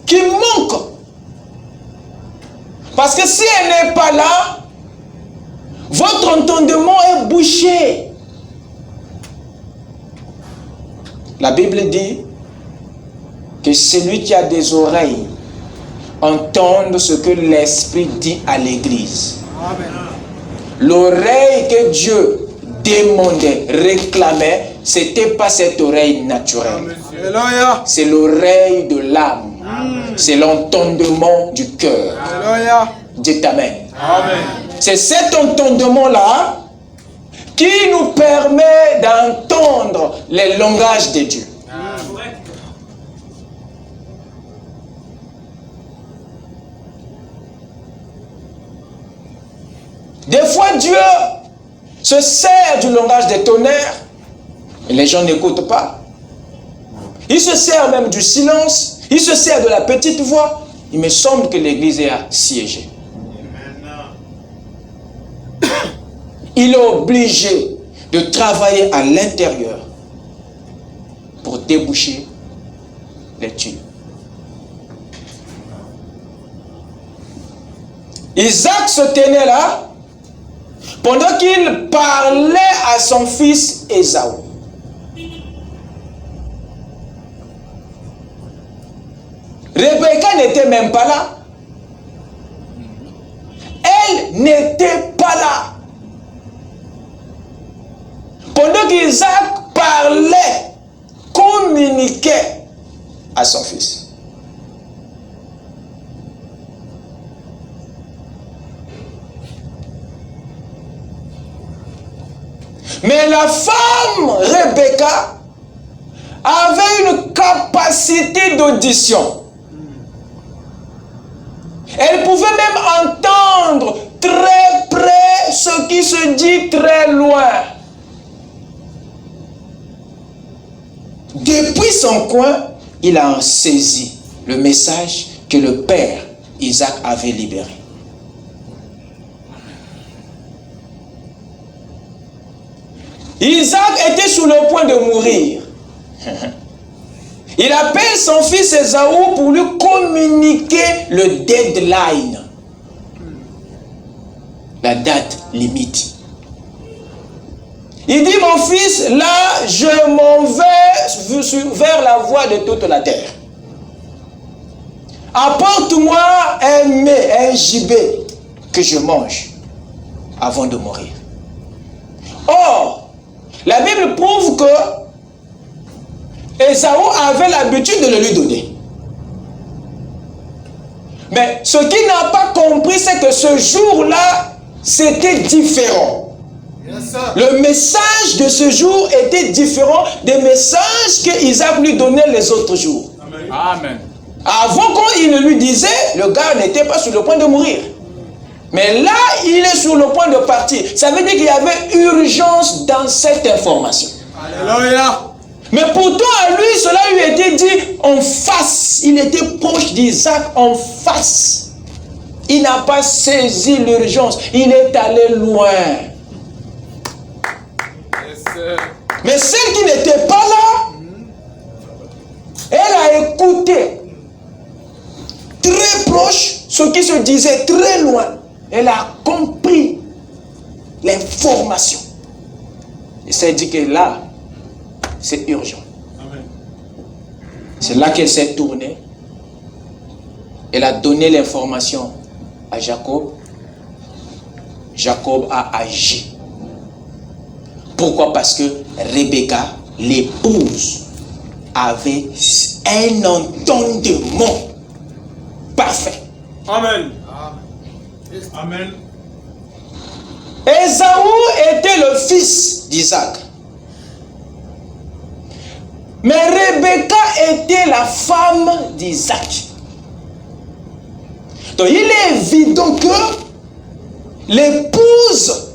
B: qui manque. Parce que si elle n'est pas là, votre entendement est bouché. La Bible dit que celui qui a des oreilles entende ce que l'Esprit dit à l'Église.
C: Amen.
B: L'oreille que Dieu demandait, réclamait, ce n'était pas cette oreille naturelle.
C: Alléluia.
B: C'est l'oreille de l'âme. C'est l'entendement du cœur.
C: Alléluia.
B: Dites Amen.
C: Amen.
B: C'est cet entendement-là qui nous permet d'entendre les langages de Dieu. Des fois, Dieu se sert du langage des tonnerres et les gens n'écoutent pas. Il se sert même du silence, il se sert de la petite voix. Il me semble que l'Église est assiégée. Il est obligé de travailler à l'intérieur pour déboucher les tuyaux. Isaac se tenait là pendant qu'il parlait à son fils Ésaü. Rebecca n'était même pas là. Elle n'était pas là. Pendant qu'Isaac parlait, communiquait à son fils. Mais la femme Rebecca avait une capacité d'audition. Elle pouvait même entendre très près ce qui se dit très loin. Depuis son coin, il a saisi le message que le père Isaac avait libéré. Isaac était sur le point de mourir. Il appelle son fils Ésaü pour lui communiquer le deadline. La date limite. Il dit, mon fils, là, je m'en vais vers la voie de toute la terre. Apporte-moi un mets, un gibet que je mange avant de mourir. Or, la Bible prouve que Ésaü avait l'habitude de le lui donner. Mais ce qu'il n'a pas compris, c'est que ce jour-là, c'était différent. Le message de ce jour était différent des messages qu'Isaac lui donnait les autres jours.
C: Amen.
B: Avant, quand il le lui disait, le gars n'était pas sur le point de mourir. Mais là, il est sur le point de partir. Ça veut dire qu'il y avait urgence dans cette information.
C: Alléluia.
B: Mais pourtant, à lui, cela lui était dit en face. Il était proche d'Isaac en face. Il n'a pas saisi l'urgence. Il est allé loin. Mais celle qui n'était pas là, elle a écouté très proche ce qui se disait très loin. Elle a compris l'information. Et ça dit que là, c'est urgent. C'est là qu'elle s'est tournée. Elle a donné l'information à Jacob. Jacob a agi. Pourquoi? Parce que Rebecca, l'épouse, avait un entendement parfait.
C: Amen. Amen.
B: Ésaü était le fils d'Isaac. Mais Rebecca était la femme d'Isaac. Donc il est évident que l'épouse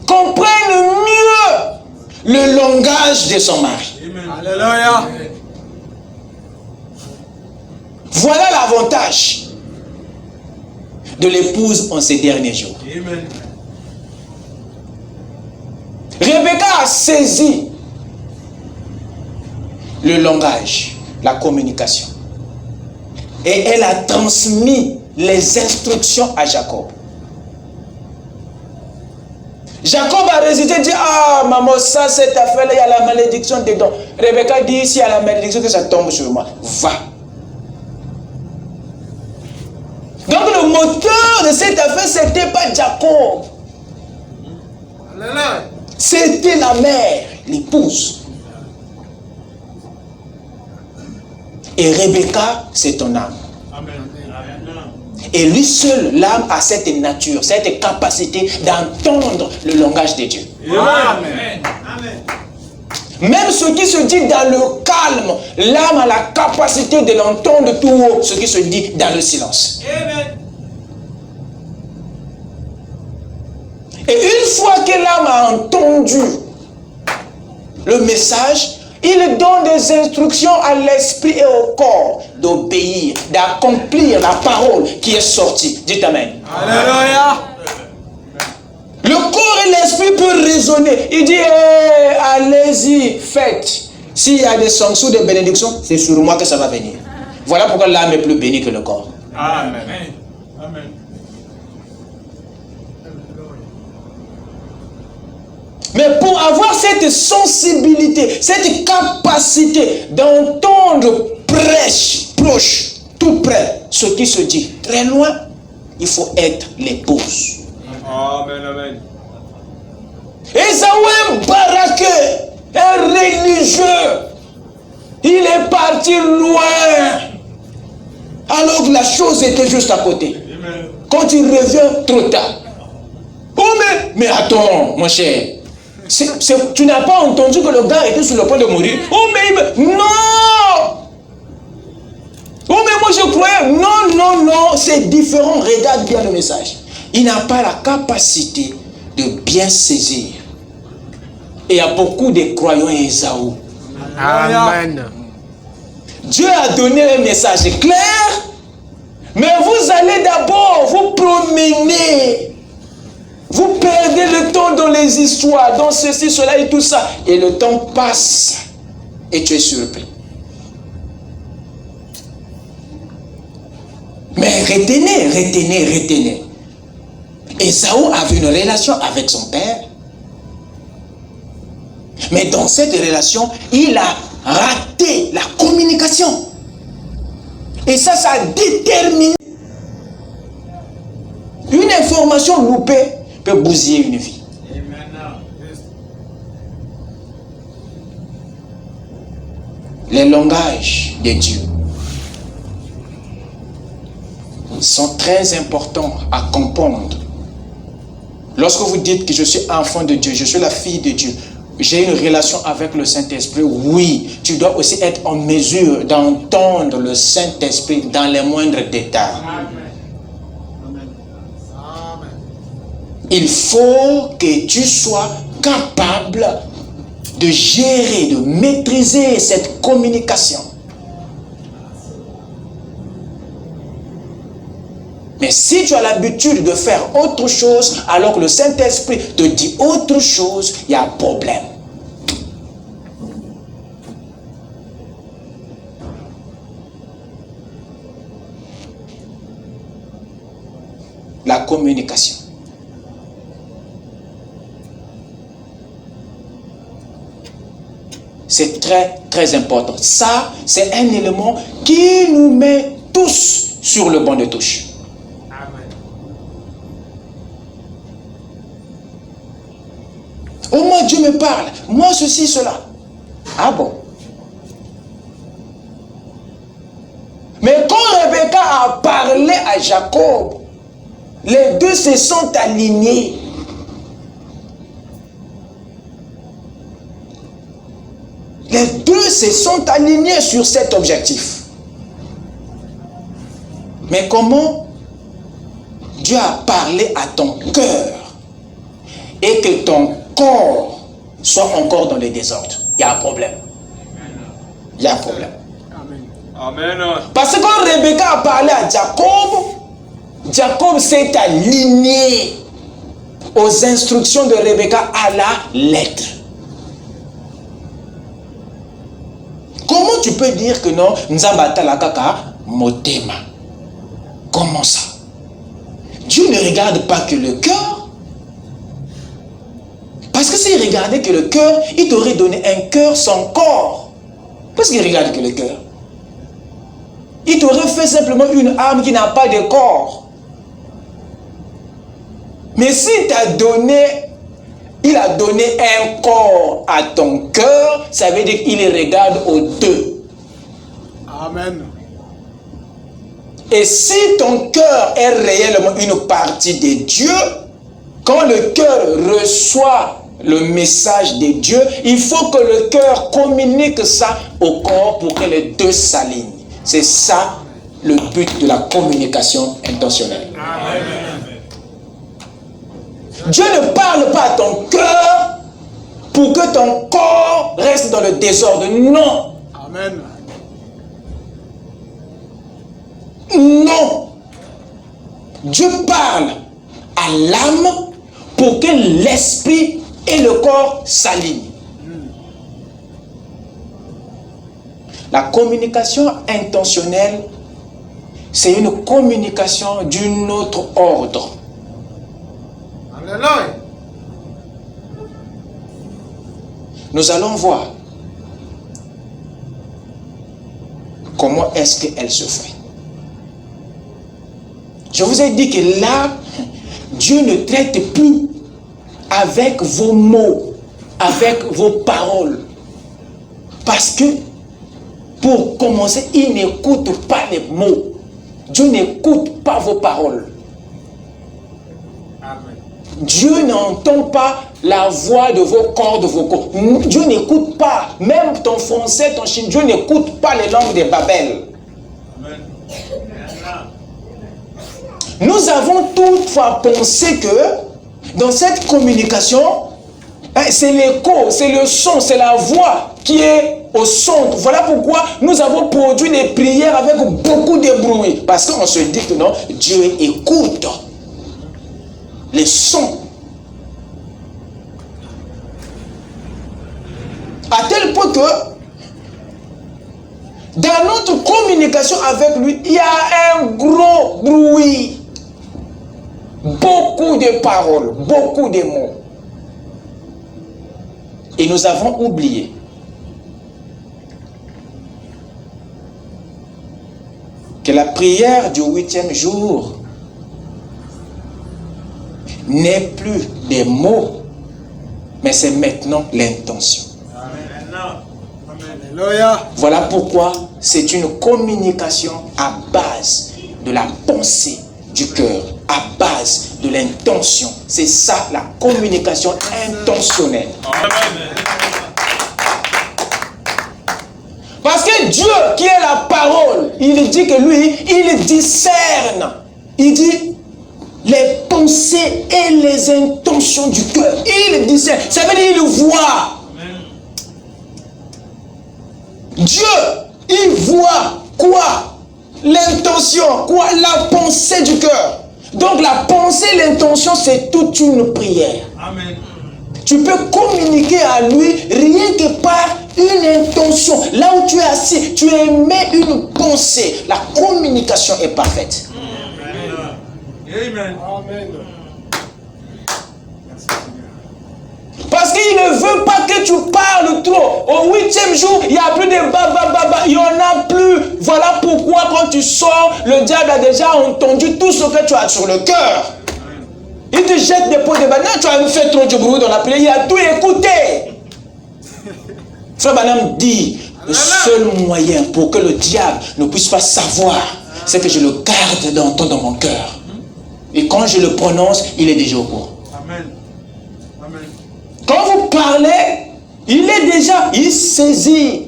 B: comprenne mieux le langage de son mari.
C: Alléluia.
B: Voilà l'avantage de l'épouse en ces derniers jours.
C: Amen.
B: Rebecca a saisi le langage, la communication. Et elle a transmis les instructions à Jacob. Jacob a résisté, dit, ah maman, ça, cette affaire-là, il y a la malédiction dedans. Rebecca dit, s'il y a la malédiction, que ça tombe sur moi. Va. Donc le moteur de cette affaire, ce n'était pas Jacob. C'était la mère, l'épouse. Et Rebecca, c'est ton âme.
C: Amen.
B: Et lui seul, l'âme a cette nature, cette capacité d'entendre le langage de Dieu.
C: Amen.
B: Même ce qui se dit dans le calme, l'âme a la capacité de l'entendre tout haut, ce qui se dit dans le silence.
C: Amen.
B: Et une fois que l'âme a entendu le message, il donne des instructions à l'esprit et au corps d'obéir, d'accomplir la parole qui est sortie. Dites Amen.
C: Alléluia.
B: Le corps et l'esprit peuvent raisonner. Il dit, allez-y, faites. S'il y a des sanctions, des bénédictions, c'est sur moi que ça va venir. Voilà pourquoi l'âme est plus bénie que le corps.
C: Amen. Amen.
B: Mais pour avoir cette sensibilité, cette capacité d'entendre proche, tout près, ce qui se dit très loin, il faut être l'épouse.
C: Amen. Amen.
B: Ésaü est un baraqué, un religieux. Il est parti loin. Alors que la chose était juste à côté.
C: Amen.
B: Quand il revient, trop tard. Oh mais attends, mon cher. Tu n'as pas entendu que le gars était sur le point de mourir? Oh mais non! Oh mais moi je croyais. Non, c'est différent. Regarde bien le message. Il n'a pas la capacité de bien saisir. Et il y a beaucoup de croyants Ésaü.
C: Amen.
B: Dieu a donné un message clair, mais vous allez d'abord vous promener Vous perdez le temps dans les histoires, dans ceci, cela et tout ça. Et le temps passe et tu es surpris. Mais retenez. Ésaü avait une relation avec son père. Mais dans cette relation, il a raté la communication. Et ça a déterminé. Une information loupée peut bousiller une vie. Les langages de Dieu sont très importants à comprendre. Lorsque vous dites que je suis enfant de Dieu, je suis la fille de Dieu, j'ai une relation avec le Saint-Esprit, oui, tu dois aussi être en mesure d'entendre le Saint-Esprit dans les moindres détails. Il faut que tu sois capable de gérer, de maîtriser cette communication. Mais si tu as l'habitude de faire autre chose, alors que le Saint-Esprit te dit autre chose, il y a un problème. La communication. C'est très, très important. Ça, c'est un élément qui nous met tous sur le banc de touche. Oh, moi, Dieu me parle. Moi, ceci, cela. Ah bon? Mais quand Rebecca a parlé à Jacob, les deux se sont alignés. Les deux se sont alignés sur cet objectif. Mais comment Dieu a parlé à ton cœur et que ton corps soit encore dans le désordre? Il y a un problème. Il y a un problème.
C: Amen.
B: Parce que quand Rebecca a parlé à Jacob, Jacob s'est aligné aux instructions de Rebecca à la lettre. Comment tu peux dire que non, Nzambata la kaka motema? Comment ça? Dieu ne regarde pas que le cœur. Parce que s'il regardait que le cœur, il t'aurait donné un cœur sans corps. Parce qu'il regarde que le cœur. Il t'aurait fait simplement une âme qui n'a pas de corps. Mais s'il t'a donné, il a donné un corps à ton cœur, ça veut dire qu'il regarde aux deux.
C: Amen.
B: Et si ton cœur est réellement une partie de Dieu, quand le cœur reçoit le message de Dieu, il faut que le cœur communique ça au corps pour que les deux s'alignent. C'est ça le but de la communication intentionnelle. Amen. Dieu ne parle pas à ton cœur pour que ton corps reste dans le désordre. Non.
C: Amen.
B: Non. Dieu parle à l'âme pour que l'esprit et le corps s'alignent. La communication intentionnelle, c'est une communication d'un autre ordre.
C: Alléluia.
B: Nous allons voir comment est-ce qu'elle se fait. Je vous ai dit que là, Dieu ne traite plus avec vos mots, avec vos paroles. Parce que, pour commencer, il n'écoute pas les mots. Dieu n'écoute pas vos paroles.
C: Amen.
B: Dieu n'entend pas la voix de vos corps, de vos corps. Dieu n'écoute pas, même ton français, ton chinois, Dieu n'écoute pas les langues de Babel.
C: Amen.
B: Nous avons toutefois pensé que dans cette communication, c'est l'écho, c'est le son, c'est la voix qui est au centre. Voilà pourquoi nous avons produit des prières avec beaucoup de bruit. Parce qu'on se dit que non, Dieu écoute les sons À tel point que dans notre communication avec lui, il y a un gros bruit. Beaucoup de paroles, beaucoup de mots. Et nous avons oublié que la prière du 8e jour n'est plus des mots, mais c'est maintenant l'intention. Voilà pourquoi c'est une communication à base de la pensée du cœur, à base de l'intention. C'est ça la communication intentionnelle. Parce que Dieu, qui est la parole, il dit que lui, il discerne. Il dit les pensées et les intentions du cœur. Il discerne. Ça veut dire il voit. Dieu, il voit quoi? L'intention, quoi? La pensée du cœur. Donc la pensée, l'intention, c'est toute une prière.
C: Amen.
B: Tu peux communiquer à lui rien que par une intention. Là où tu es assis, tu émets une pensée. La communication est parfaite.
C: Amen. Amen.
B: Parce qu'il ne veut pas que tu parles trop. Au 8e jour, il n'y a plus de baba. Il n'y en a plus. Voilà pourquoi quand tu sors, le diable a déjà entendu tout ce que tu as sur le cœur. Il te jette des pots de banane. Tu as fait trop de bruit dans la prière. Il a tout écouté. Frère Branham dit, le seul moyen pour que le diable ne puisse pas savoir, c'est que je le garde dans mon cœur. Et quand je le prononce, il est déjà au courant.
C: Amen. Amen.
B: Quand vous parlez, il saisit.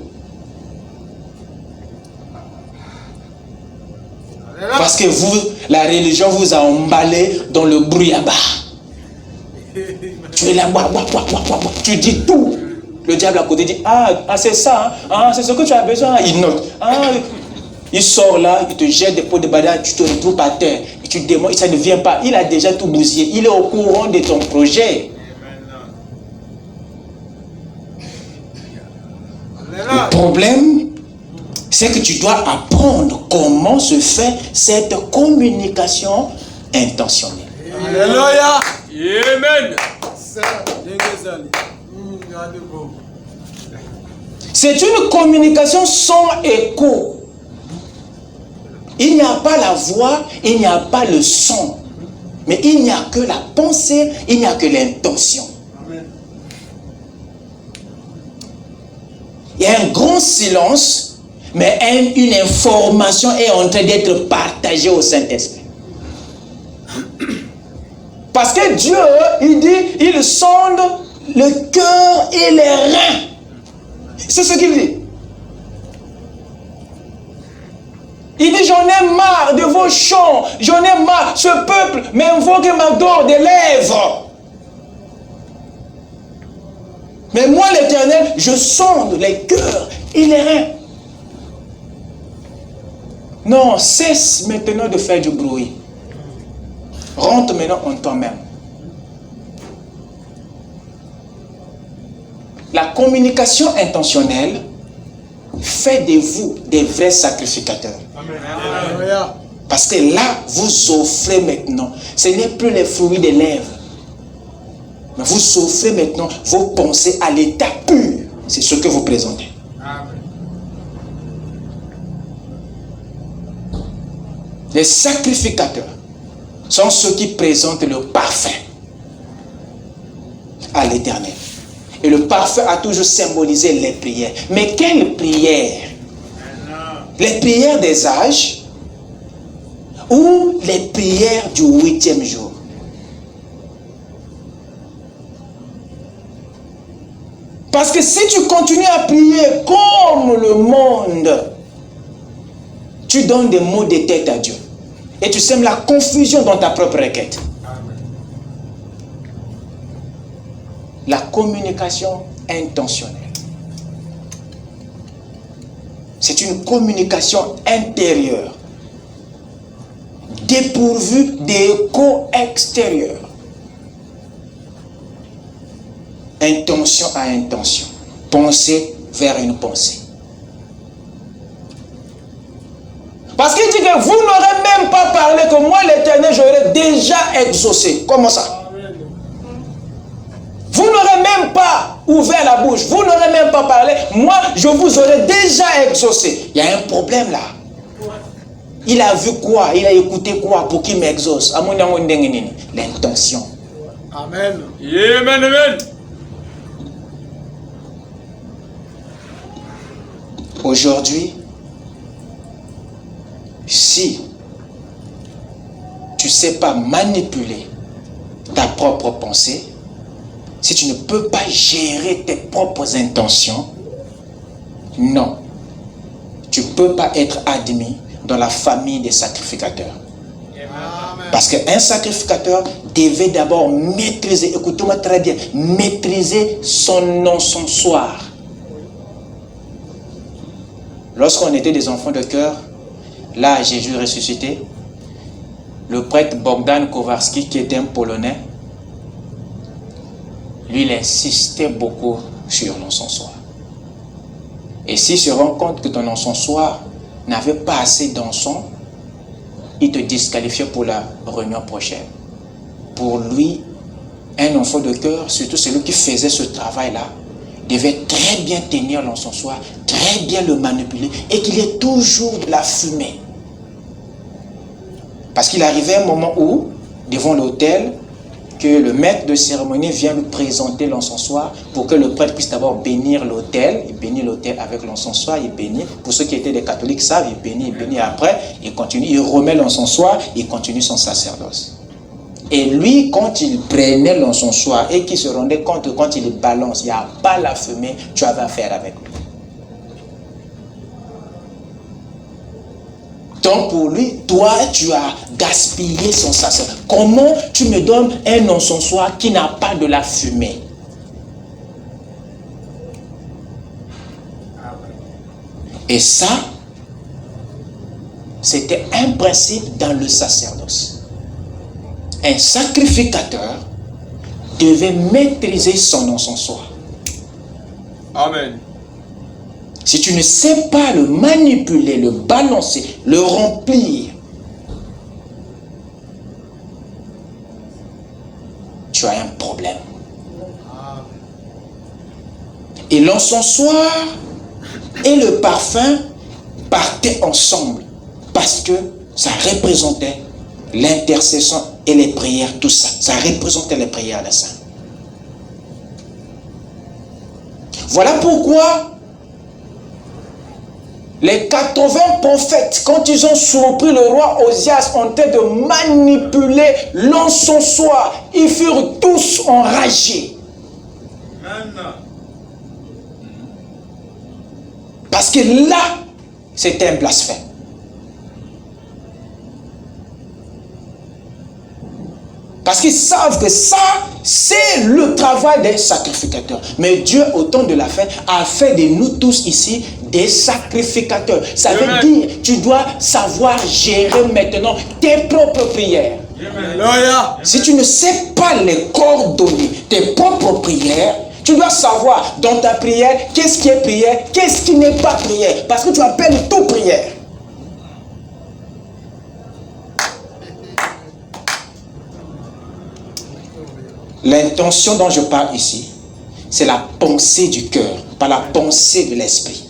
B: Parce que vous, la religion vous a emballé dans le brouillaba. Tu es là, tu dis tout. Le diable à côté dit, c'est ça, c'est ce que tu as besoin. Il note. Il sort là, il te jette des pots de banane, tu te retrouves par terre. Et tu demandes, ça ne vient pas. Il a déjà tout bousillé. Il est au courant de ton projet. Le problème, c'est que tu dois apprendre comment se fait cette communication intentionnelle.
C: Alléluia. Amen.
B: C'est une communication sans écho. Il n'y a pas la voix, il n'y a pas le son. Mais il n'y a que la pensée, il n'y a que l'intention. Il y a un grand silence, mais une information est en train d'être partagée au Saint-Esprit. Parce que Dieu, il dit, il sonde le cœur et les reins. C'est ce qu'il dit. Il dit, j'en ai marre de vos chants, j'en ai marre. Ce peuple m'invoque et m'adore des lèvres. Mais moi, l'Éternel, je sonde les cœurs et les reins. Non, cesse maintenant de faire du bruit. Rentre maintenant en toi-même. La communication intentionnelle fait de vous des vrais sacrificateurs. Amen. Parce que là, vous offrez maintenant. Ce n'est plus les fruits des lèvres. Mais vous offrez maintenant vos pensées à l'état pur. C'est ce que vous présentez. Amen. Les sacrificateurs sont ceux qui présentent le parfait à l'Éternel. Et le parfait a toujours symbolisé les prières. Mais quelles prières? Les prières des âges ou les prières du 8e jour? Parce que si tu continues à prier comme le monde, tu donnes des mots de tête à Dieu. Et tu sèmes la confusion dans ta propre requête. La communication intentionnelle. C'est une communication intérieure, dépourvue d'écho extérieur. Intention à intention. pensée vers une pensée. Parce qu'il dit que vous n'aurez même pas parlé que moi, l'Éternel, j'aurais déjà exaucé. Comment ça? Vous n'aurez même pas ouvert la bouche. Vous n'aurez même pas parlé. Moi, je vous aurais déjà exaucé. Il y a un problème là. Il a vu quoi? Il a écouté quoi pour qu'il m'exauce? L'intention.
C: Amen. Amen, amen.
B: Aujourd'hui, si tu ne sais pas manipuler ta propre pensée, si tu ne peux pas gérer tes propres intentions, non, tu ne peux pas être admis dans la famille des sacrificateurs. Amen. Parce qu'un sacrificateur devait d'abord maîtriser, écoutez-moi très bien, maîtriser son encensoir. Lorsqu'on était des enfants de cœur, là, Jésus ressuscité, le prêtre Bogdan Kowarski, qui était un Polonais, lui, il insistait beaucoup sur l'encensoir. Et s'il se rend compte que ton encensoir n'avait pas assez d'encens, il te disqualifiait pour la réunion prochaine. Pour lui, un enfant de cœur, surtout celui qui faisait ce travail-là, devait très bien tenir l'encensoir, très bien le manipuler et qu'il ait toujours de la fumée. Parce qu'il arrivait un moment où, devant l'autel, que le maître de cérémonie vient lui présenter l'encensoir pour que le prêtre puisse d'abord bénir l'autel. Il bénit l'autel avec l'encensoir, il bénit. Pour ceux qui étaient des catholiques savent, il bénit après, il continue, il remet l'encensoir, il continue son sacerdoce. Et lui, quand il prenait l'encensoir et qu'il se rendait compte que quand il balance, il n'y a pas la fumée, tu avais affaire avec lui. Donc pour lui, toi, tu as gaspillé son sacerdoce. Comment tu me donnes un encensoir qui n'a pas de la fumée? Et ça, c'était un principe dans le sacerdoce. Un sacrificateur devait maîtriser son encensoir.
C: Amen.
B: Si tu ne sais pas le manipuler, le balancer, le remplir, tu as un problème. Et l'encensoir et le parfum partaient ensemble parce que ça représentait l'intercession et les prières, tout ça. Ça représentait les prières des saints. Voilà pourquoi les 80 prophètes, quand ils ont surpris le roi Osias en train de manipuler l'encensoir, ils furent tous enragés. Parce que là, c'était un blasphème. Parce qu'ils savent que ça, c'est le travail des sacrificateurs. Mais Dieu, au temps de la fête, a fait de nous tous ici des sacrificateurs. Ça veut dire, tu dois savoir gérer maintenant tes propres prières. Si tu ne sais pas les coordonner, tes propres prières, tu dois savoir dans ta prière, qu'est-ce qui est prière, qu'est-ce qui n'est pas prière. Parce que tu appelles tout prière. L'intention dont je parle ici, c'est la pensée du cœur, pas la pensée de l'esprit.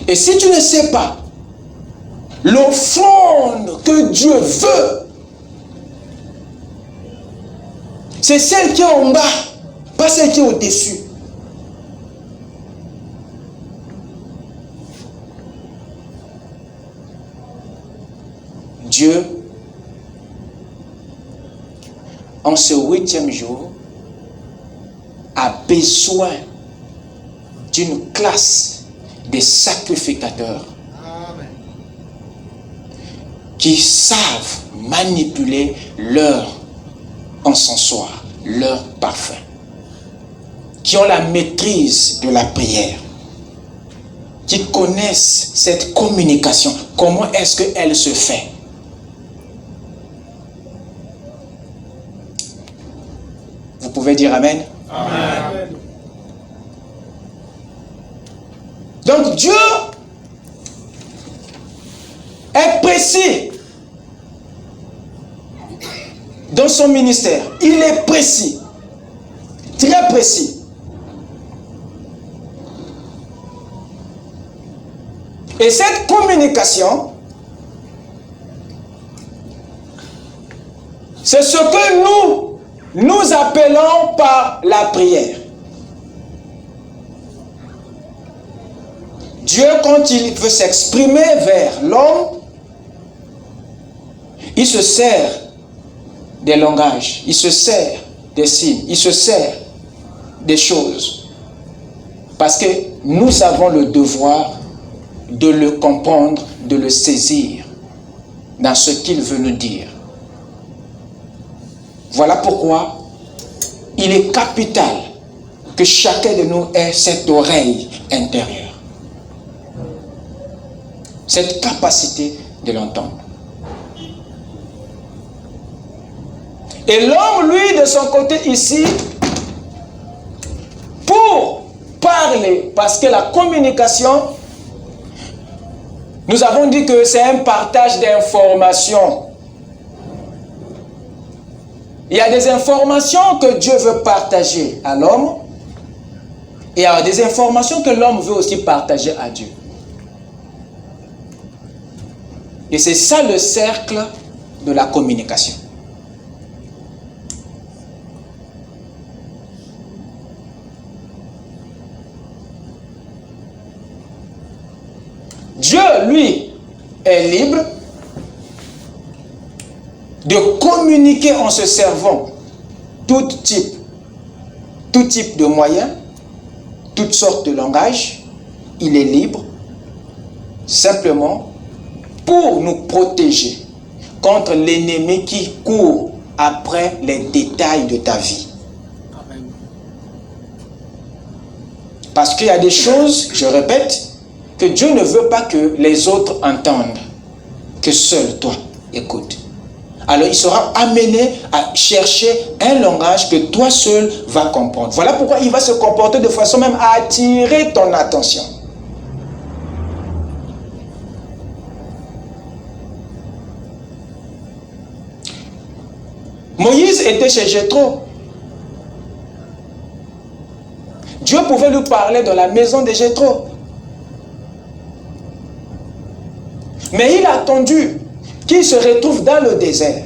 B: Et si tu ne sais pas l'offrande que Dieu veut, c'est celle qui est en bas, pas celle qui est au-dessus. Dieu, en ce 8e jour, a besoin d'une classe de sacrificateurs qui savent manipuler leur encensoir, leur parfum, qui ont la maîtrise de la prière, qui connaissent cette communication, comment est-ce qu'elle se fait. pouvez dire Amen.
C: Amen.
B: Donc Dieu est précis dans son ministère. Il est précis, très précis. Et cette communication, c'est ce que nous appelons par la prière. Dieu, quand il veut s'exprimer vers l'homme, il se sert des langages, il se sert des signes, il se sert des choses. Parce que nous avons le devoir de le comprendre, de le saisir dans ce qu'il veut nous dire. Voilà pourquoi il est capital que chacun de nous ait cette oreille intérieure, cette capacité de l'entendre. Et l'homme, lui, de son côté ici, pour parler, parce que la communication, nous avons dit que c'est un partage d'informations. Il y a des informations que Dieu veut partager à l'homme, et il y a des informations que l'homme veut aussi partager à Dieu. Et c'est ça le cercle de la communication. Dieu, lui, est libre de communiquer en se servant tout type de moyens, toutes sortes de langages. Il est libre simplement pour nous protéger contre l'ennemi qui court après les détails de ta vie. Amen. Parce qu'il y a des choses, je répète, que Dieu ne veut pas que les autres entendent, que seul toi écoutes. Alors il sera amené à chercher un langage que toi seul vas comprendre. Voilà pourquoi il va se comporter de façon même à attirer ton attention. Moïse était chez Jéthro. Dieu pouvait lui parler dans la maison de Jéthro. Mais il a attendu qu'il se retrouve dans le désert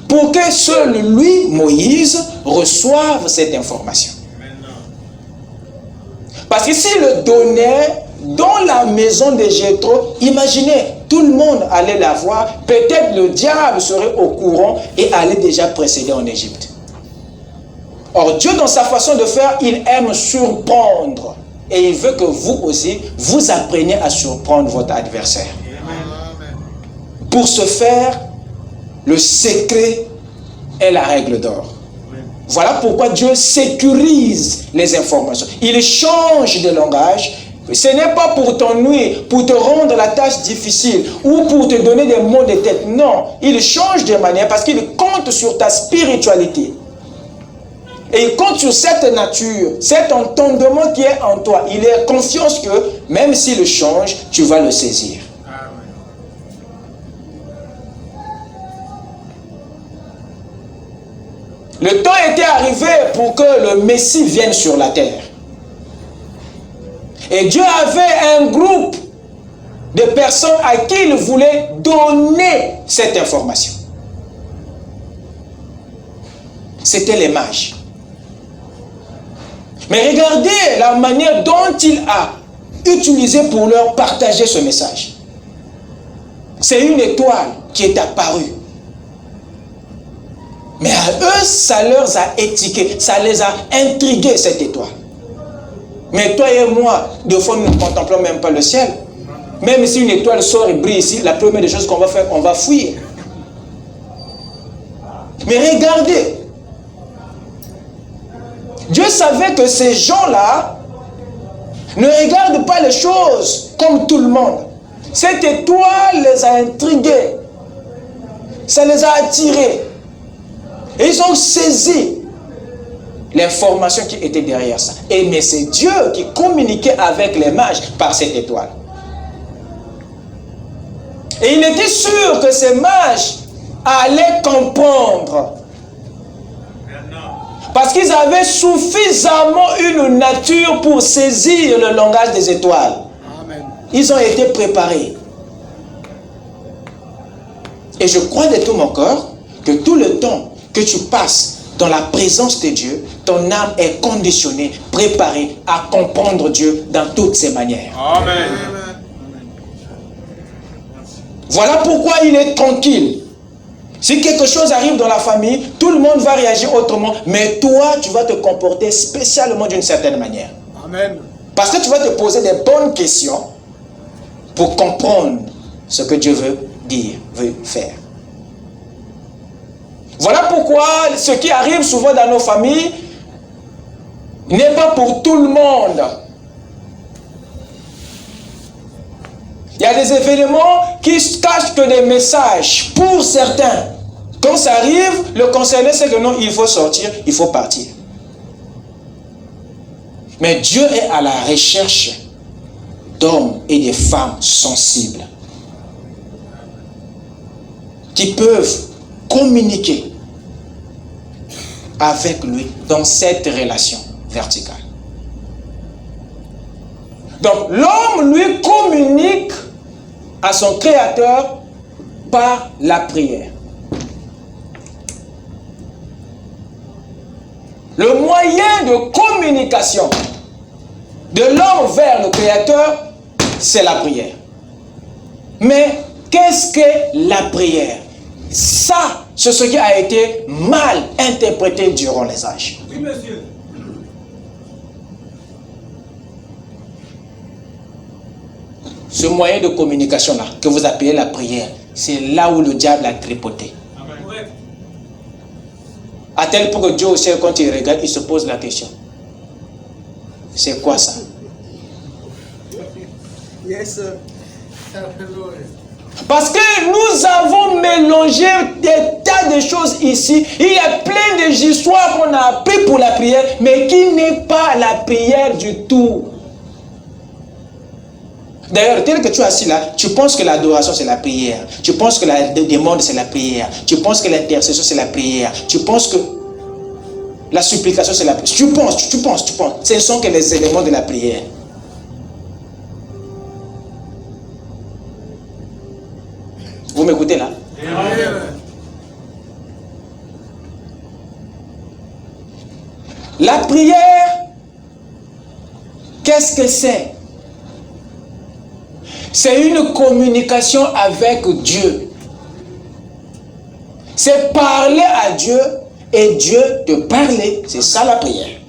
B: pour que seul lui, Moïse, reçoive cette information. Parce que s'il le donnait dans la maison de Jéthro, imaginez, tout le monde allait la voir, peut-être le diable serait au courant et allait déjà précéder en Égypte. Or Dieu, dans sa façon de faire, il aime surprendre. Et il veut que vous aussi, vous appreniez à surprendre votre adversaire. Amen. Pour ce faire, le secret est la règle d'or. Voilà pourquoi Dieu sécurise les informations. Il change de langage. Ce n'est pas pour t'ennuyer, pour te rendre la tâche difficile ou pour te donner des mots de tête. Non, il change de manière parce qu'il compte sur ta spiritualité. Et il compte sur cette nature, cet entendement qui est en toi. Il a confiance que même s'il change, tu vas le saisir. Le temps était arrivé pour que le Messie vienne sur la terre. Et Dieu avait un groupe de personnes à qui il voulait donner cette information. C'était les mages. Mais regardez la manière dont il a utilisé pour leur partager ce message. C'est une étoile qui est apparue. Mais à eux, ça leur a étiqué, ça les a intrigués, cette étoile. Mais toi et moi, de fois, nous ne contemplons même pas le ciel. Même si une étoile sort et brille ici, la première des choses qu'on va faire, on va fuir. Mais regardez, Dieu savait que ces gens-là ne regardent pas les choses comme tout le monde. Cette étoile les a intrigués. Ça les a attirés. Et ils ont saisi l'information qui était derrière ça. Mais c'est Dieu qui communiquait avec les mages par cette étoile. Et il était sûr que ces mages allaient comprendre. Parce qu'ils avaient suffisamment une nature pour saisir le langage des étoiles. Amen. Ils ont été préparés. Et je crois de tout mon cœur que tout le temps que tu passes dans la présence de Dieu, ton âme est conditionnée, préparée à comprendre Dieu dans toutes ses manières.
C: Amen.
B: Voilà pourquoi il est tranquille. Si quelque chose arrive dans la famille, tout le monde va réagir autrement, mais toi, tu vas te comporter spécialement d'une certaine manière.
C: Amen.
B: Parce que tu vas te poser des bonnes questions pour comprendre ce que Dieu veut dire, veut faire. Voilà pourquoi ce qui arrive souvent dans nos familles n'est pas pour tout le monde. Il y a des événements qui cachent que des messages pour certains. Quand ça arrive, le concerné sait que non, il faut sortir, il faut partir. Mais Dieu est à la recherche d'hommes et de femmes sensibles qui peuvent communiquer avec lui dans cette relation verticale. Donc l'homme, lui, communique à son Créateur par la prière. Le moyen de communication de l'homme vers le Créateur, c'est la prière. Mais qu'est-ce que la prière? Ça, c'est ce qui a été mal interprété durant les âges.
C: Oui, monsieur.
B: Ce moyen de communication-là, que vous appelez la prière, c'est là où le diable a tripoté.
C: Amen.
B: À tel point que Dieu au ciel, quand il regarde, il se pose la question. C'est quoi ça?
C: Yes, sir.
B: Parce que nous avons mélangé des tas de choses ici. Il y a plein d'histoires qu'on a appris pour la prière, mais qui n'est pas la prière du tout. D'ailleurs, tel que tu es assis là, tu penses que l'adoration c'est la prière. Tu penses que la demande c'est la prière. Tu penses que l'intercession c'est la prière. Tu penses que la supplication c'est la prière. Tu penses. Ce ne sont que les éléments de la prière. Vous m'écoutez là? La prière, qu'est-ce que c'est? C'est une communication avec Dieu. C'est parler à Dieu et Dieu te parler. C'est ça la prière.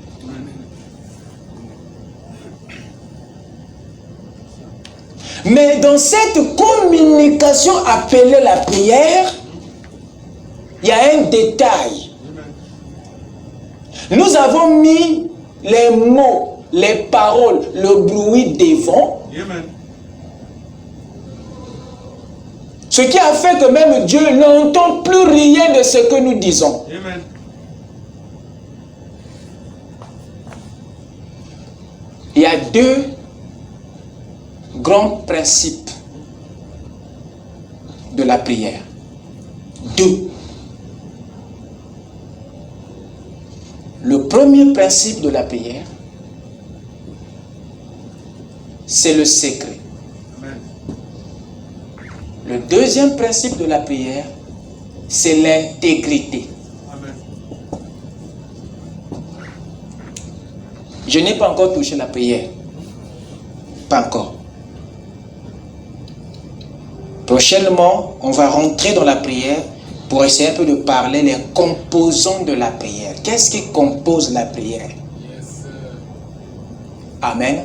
B: Mais dans cette communication appelée la prière, il y a un détail. Nous avons mis les mots, les paroles, le bruit des vents. Ce qui a fait que même Dieu n'entend plus rien de ce que nous disons.
C: Amen.
B: Il y a deux grands principes de la prière. Deux. Le premier principe de la prière, c'est le secret. Le deuxième principe de la prière, c'est l'intégrité. Je n'ai pas encore touché la prière. Pas encore. Prochainement, on va rentrer dans la prière pour essayer un peu de parler les composants de la prière. Qu'est-ce qui compose la prière? Amen.
C: Amen.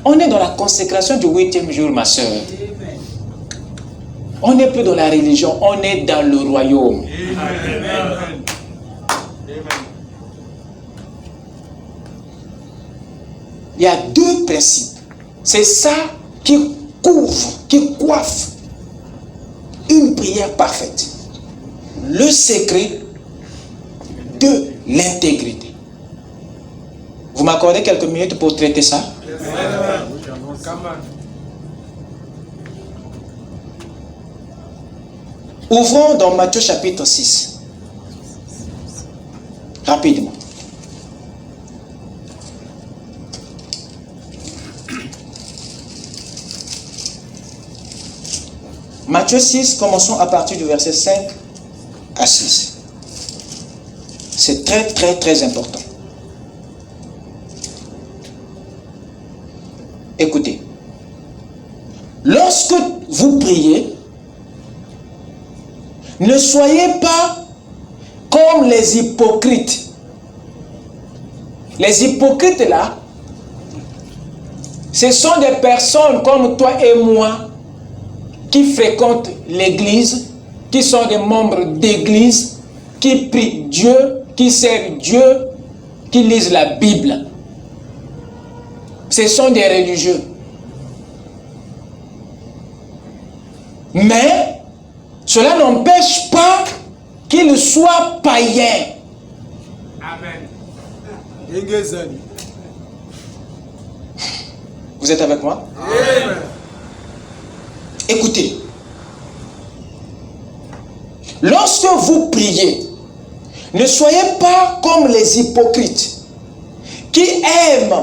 B: On est dans la consécration du 8e jour, ma soeur. On n'est plus dans la religion, on est dans le royaume.
C: Amen.
B: Il y a deux principes. C'est ça qui couvre, qui coiffe une prière parfaite. Le secret de l'intégrité. Vous m'accordez quelques minutes pour traiter ça? Ouvrons dans Matthieu chapitre 6. Rapidement. Matthieu 6, commençons à partir du verset 5 à 6. C'est très, très, très important. Écoutez. Lorsque vous priez, ne soyez pas comme les hypocrites. Les hypocrites là, ce sont des personnes comme toi et moi qui fréquentent l'église, qui sont des membres d'église, qui prient Dieu, qui servent Dieu, qui lisent la Bible. Ce sont des religieux. Mais cela n'empêche pas qu'ils soient païens.
C: Amen.
B: Vous êtes avec moi?
C: Amen.
B: Écoutez, lorsque vous priez, ne soyez pas comme les hypocrites qui aiment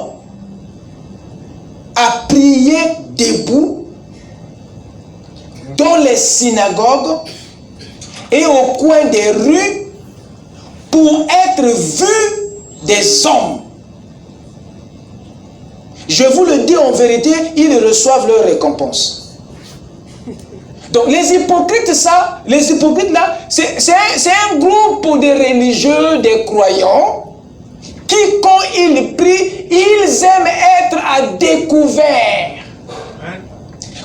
B: à prier debout dans les synagogues et au coin des rues pour être vus des hommes. Je vous le dis en vérité, ils reçoivent leur récompense. Donc les hypocrites, ça, les hypocrites là, c'est un groupe de religieux, des croyants, qui quand ils prient, ils aiment être à découvert.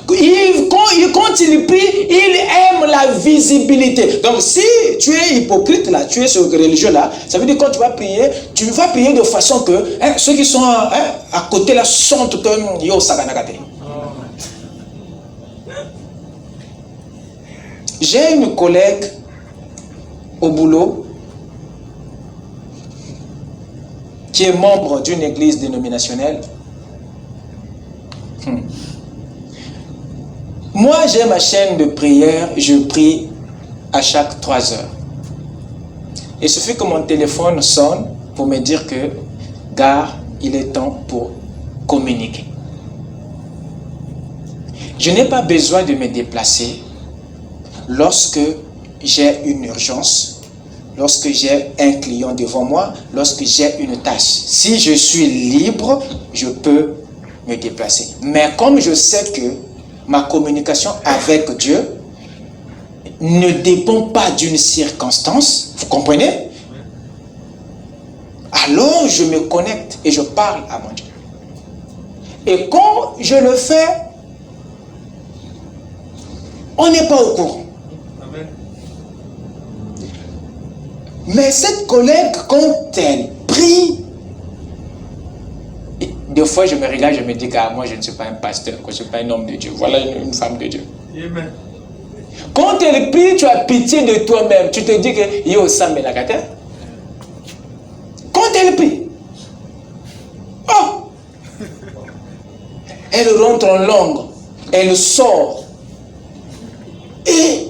B: Quand ils prient, ils aiment la visibilité. Donc si tu es hypocrite là, tu es ce religieux là, ça veut dire que quand tu vas prier de façon que ceux qui sont à côté là sentent que yo saganagate. J'ai une collègue au boulot qui est membre d'une église dénominationnelle. Moi, j'ai ma chaîne de prière, je prie à chaque 3 heures. Il suffit que mon téléphone sonne pour me dire que, gars, il est temps pour communiquer. Je n'ai pas besoin de me déplacer lorsque j'ai une urgence, lorsque j'ai un client devant moi, lorsque j'ai une tâche. Si je suis libre, je peux me déplacer. Mais comme je sais que ma communication avec Dieu ne dépend pas d'une circonstance, vous comprenez? Alors je me connecte et je parle à mon Dieu. Et quand je le fais, on n'est pas au courant. Mais cette collègue, quand elle prie, des fois je me regarde, je me dis que moi je ne suis pas un pasteur, que je ne suis pas un homme de Dieu. Voilà une femme de Dieu. Amen. Quand elle prie, tu as pitié de toi-même. Tu te dis que yo Sam la gata. Quand elle prie, oh, elle rentre en langue, elle sort. Et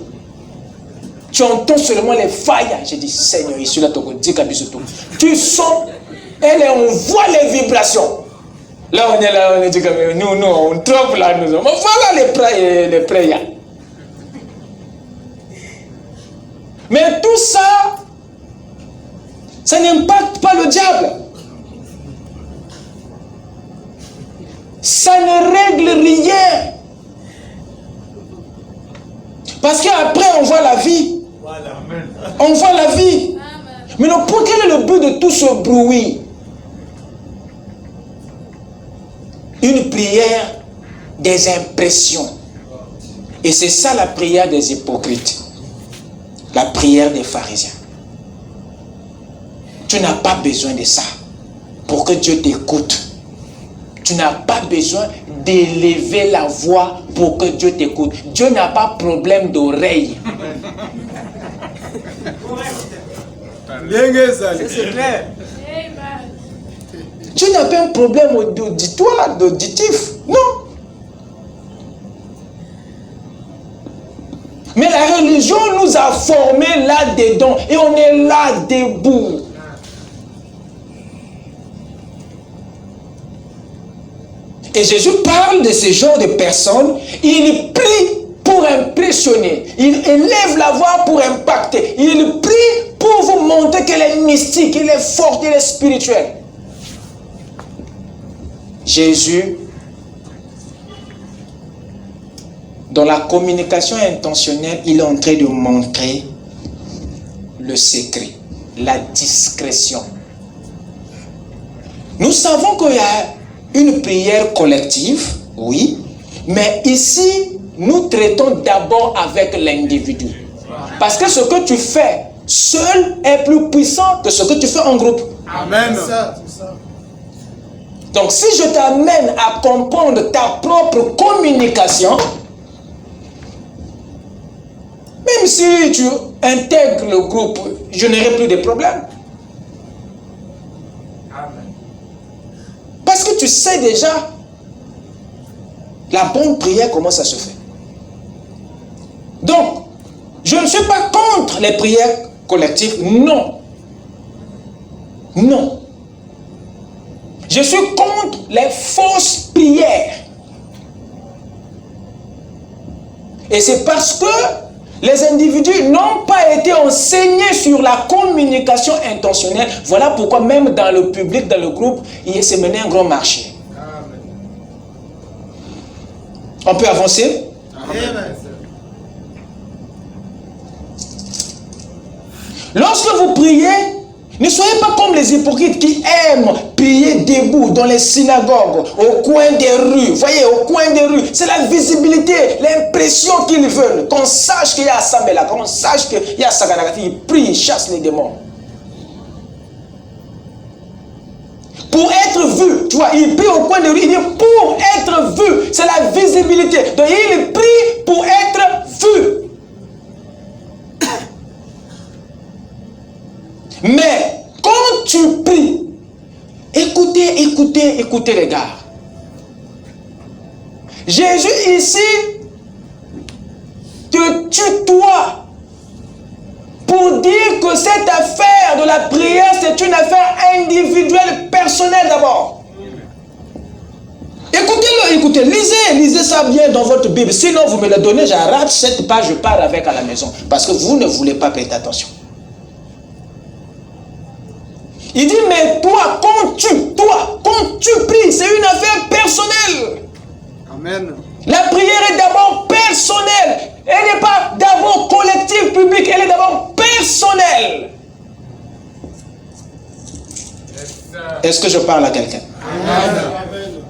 B: tu entends seulement les failles. J'ai dit, Seigneur, ici là, tu sens, on voit les vibrations. Là, on est dit que nous, on tremble là, nous. Voilà les prières. Mais tout ça, ça n'impacte pas le diable. Ça ne règle rien. Parce qu'après, on voit la vie. On voit la vie. Mais non, pour quel est le but de tout ce bruit? Une prière des impressions. Et c'est ça la prière des hypocrites. La prière des pharisiens. Tu n'as pas besoin de ça pour que Dieu t'écoute. Tu n'as pas besoin d'élever la voix pour que Dieu t'écoute. Dieu n'a pas problème d'oreille.
D: C'est clair.
B: Tu n'as pas un problème auditoire, d'auditif. Non. Mais la religion nous a formés là-dedans et on est là debout. Et Jésus parle de ce genre de personnes. Il prie pour impressionner. Il élève la voix pour impacter. Il prie pour vous montrer qu'elle est mystique, qu'elle est forte, qu'elle est spirituelle. Jésus, dans la communication intentionnelle, il est en train de montrer le secret, la discrétion. Nous savons qu'il y a une prière collective, oui, mais ici, nous traitons d'abord avec l'individu. Parce que ce que tu fais seul est plus puissant que ce que tu fais en groupe.
D: Amen.
B: Donc, si je t'amène à comprendre ta propre communication, même si tu intègres le groupe, je n'aurai plus de problème. Parce que tu sais déjà la bonne prière, comment ça se fait. Donc, je ne suis pas contre les prières collectives, non. Non. Je suis contre les fausses prières. Et c'est parce que les individus n'ont pas été enseignés sur la communication intentionnelle. Voilà pourquoi même dans le public, dans le groupe, il s'est mené un grand marché. Amen. On peut avancer? Amen. Lorsque vous priez, ne soyez pas comme les hypocrites qui aiment prier debout dans les synagogues, au coin des rues. Voyez, au coin des rues, c'est la visibilité, l'impression qu'ils veulent. Qu'on sache qu'il y a Samela, qu'on sache qu'il y a Saganagati, ils prient, ils chassent les démons. Pour être vu, tu vois, il prie au coin des rues, il dit pour être vu, c'est la visibilité. Donc il prie pour être vu. Mais quand tu pries, écoutez les gars. Jésus ici te tutoie pour dire que cette affaire de la prière, c'est une affaire individuelle, personnelle d'abord. Écoutez, lisez ça bien dans votre Bible. Sinon, vous me le donnez, j'arrache cette page, je pars avec à la maison. Parce que vous ne voulez pas prêter attention. Il dit, mais toi, quand tu pries, c'est une affaire personnelle.
D: Amen.
B: La prière est d'abord personnelle. Elle n'est pas d'abord collective, publique. Elle est d'abord personnelle. Est-ce que je parle à quelqu'un?
D: Amen.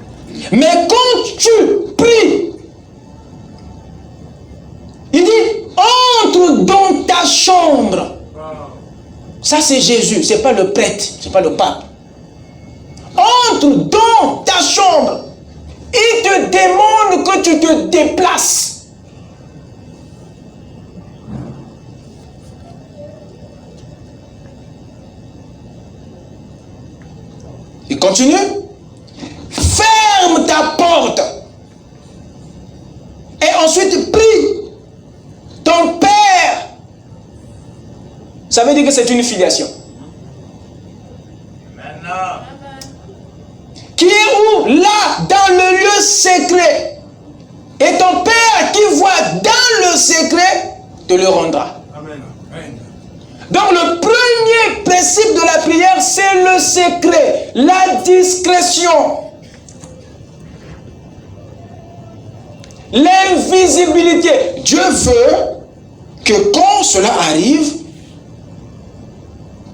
B: Mais quand tu pries, il dit, entre dans ta chambre. Ça c'est Jésus, c'est pas le prêtre, c'est pas le pape. Entre dans ta chambre. Il te demande que tu te déplaces. Il continue. Ferme ta porte. Et ensuite prie. Ton Père. Ça veut dire que c'est une filiation. Maintenant. Qui est où? Là, dans le lieu secret. Et ton Père qui voit dans le secret te le rendra. Amen. Donc le premier principe de la prière, c'est le secret, la discrétion. L'invisibilité. Dieu veut que quand cela arrive,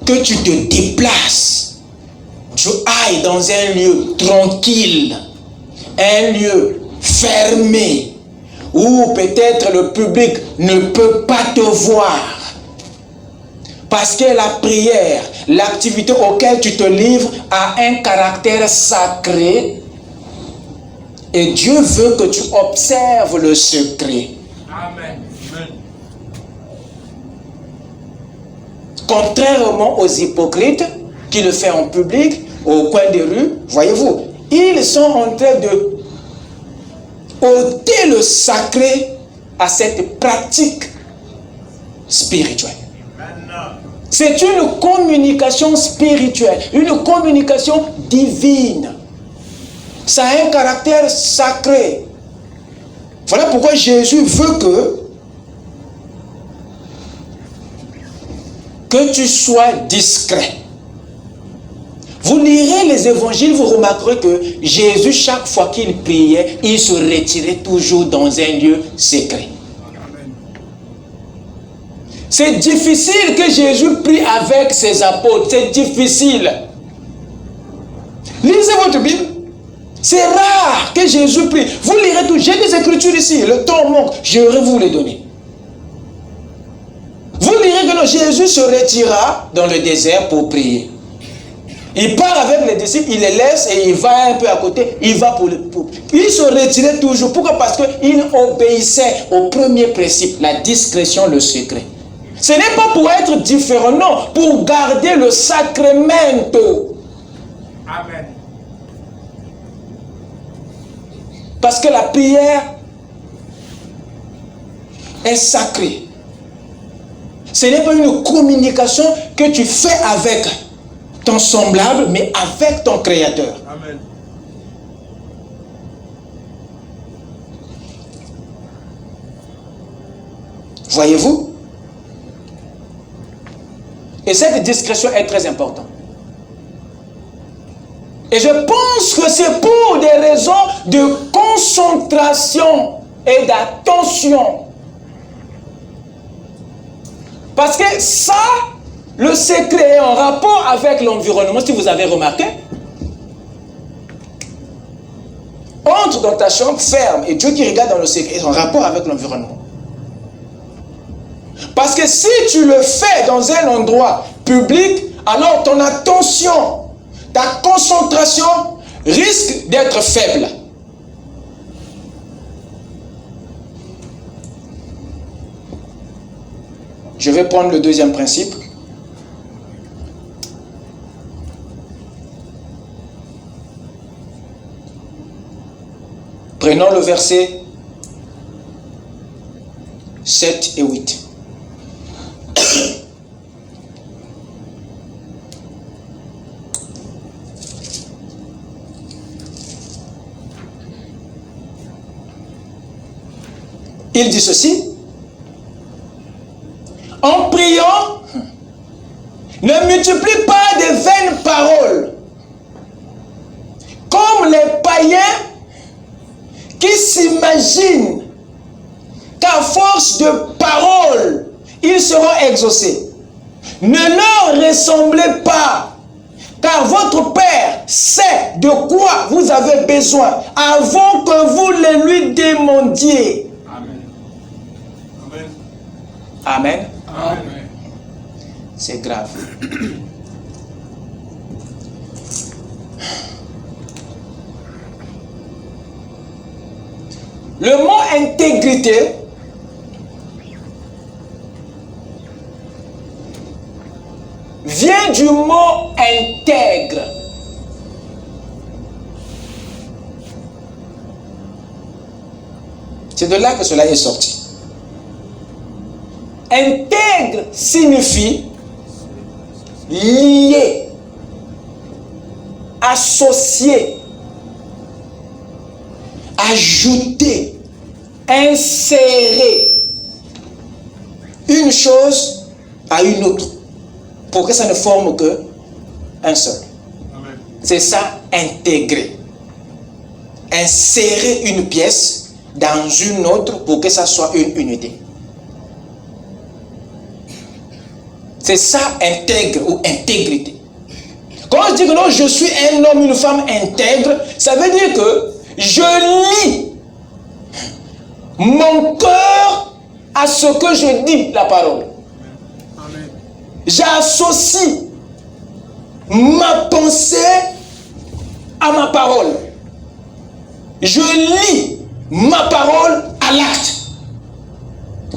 B: que tu te déplaces, tu ailles dans un lieu tranquille, un lieu fermé, où peut-être le public ne peut pas te voir. Parce que la prière, l'activité auquel tu te livres a un caractère sacré et Dieu veut que tu observes le secret. Amen. Contrairement aux hypocrites qui le font en public, au coin des rues, voyez-vous, ils sont en train de ôter le sacré à cette pratique spirituelle. C'est une communication spirituelle, une communication divine. Ça a un caractère sacré. Voilà pourquoi Jésus veut que tu sois discret. Vous lirez les évangiles, vous remarquerez que Jésus, chaque fois qu'il priait, il se retirait toujours dans un lieu secret. C'est difficile que Jésus prie avec ses apôtres. C'est difficile. Lisez votre Bible. C'est rare que Jésus prie. Vous lirez tout. J'ai des écritures ici. Le temps manque. Je vais vous les donner. Vous lirez que non, Jésus se retira dans le désert pour prier. Il part avec les disciples, il les laisse et il va un peu à côté. Il va pour il se retirait toujours. Pourquoi? Parce qu'il obéissait au premier principe, la discrétion, le secret. Ce n'est pas pour être différent, non, pour garder le sacramento.
C: Amen.
B: Parce que la prière est sacrée. Ce n'est pas une communication que tu fais avec ton semblable, mais avec ton Créateur.
C: Amen.
B: Voyez-vous? Et cette discrétion est très importante. Et je pense que c'est pour des raisons de concentration et d'attention. Parce que ça, le secret est en rapport avec l'environnement, si vous avez remarqué. Entre dans ta chambre, ferme, et Dieu qui regarde dans le secret est en rapport avec l'environnement. Parce que si tu le fais dans un endroit public, alors ton attention, ta concentration risque d'être faible. Je vais prendre le deuxième principe. Prenons le verset 7 et 8. Il dit ceci: en priant, ne multiplie pas de vaines paroles, comme les païens qui s'imaginent qu'à force de paroles, ils seront exaucés. Ne leur ressemblez pas, car votre Père sait de quoi vous avez besoin avant que vous le lui demandiez. Amen.
C: Amen.
B: C'est grave. Le mot intégrité vient du mot intègre. C'est de là que cela est sorti. Intègre signifie lié, associé, ajouter, insérer une chose à une autre pour que ça ne forme que un seul. C'est ça, intégrer. Insérer une pièce dans une autre pour que ça soit une unité. C'est ça, intègre ou intégrité. Quand je dis que non, je suis un homme, une femme intègre, ça veut dire que je lie mon cœur à ce que je dis, la parole. J'associe ma pensée à ma parole. Je lie ma parole à l'acte.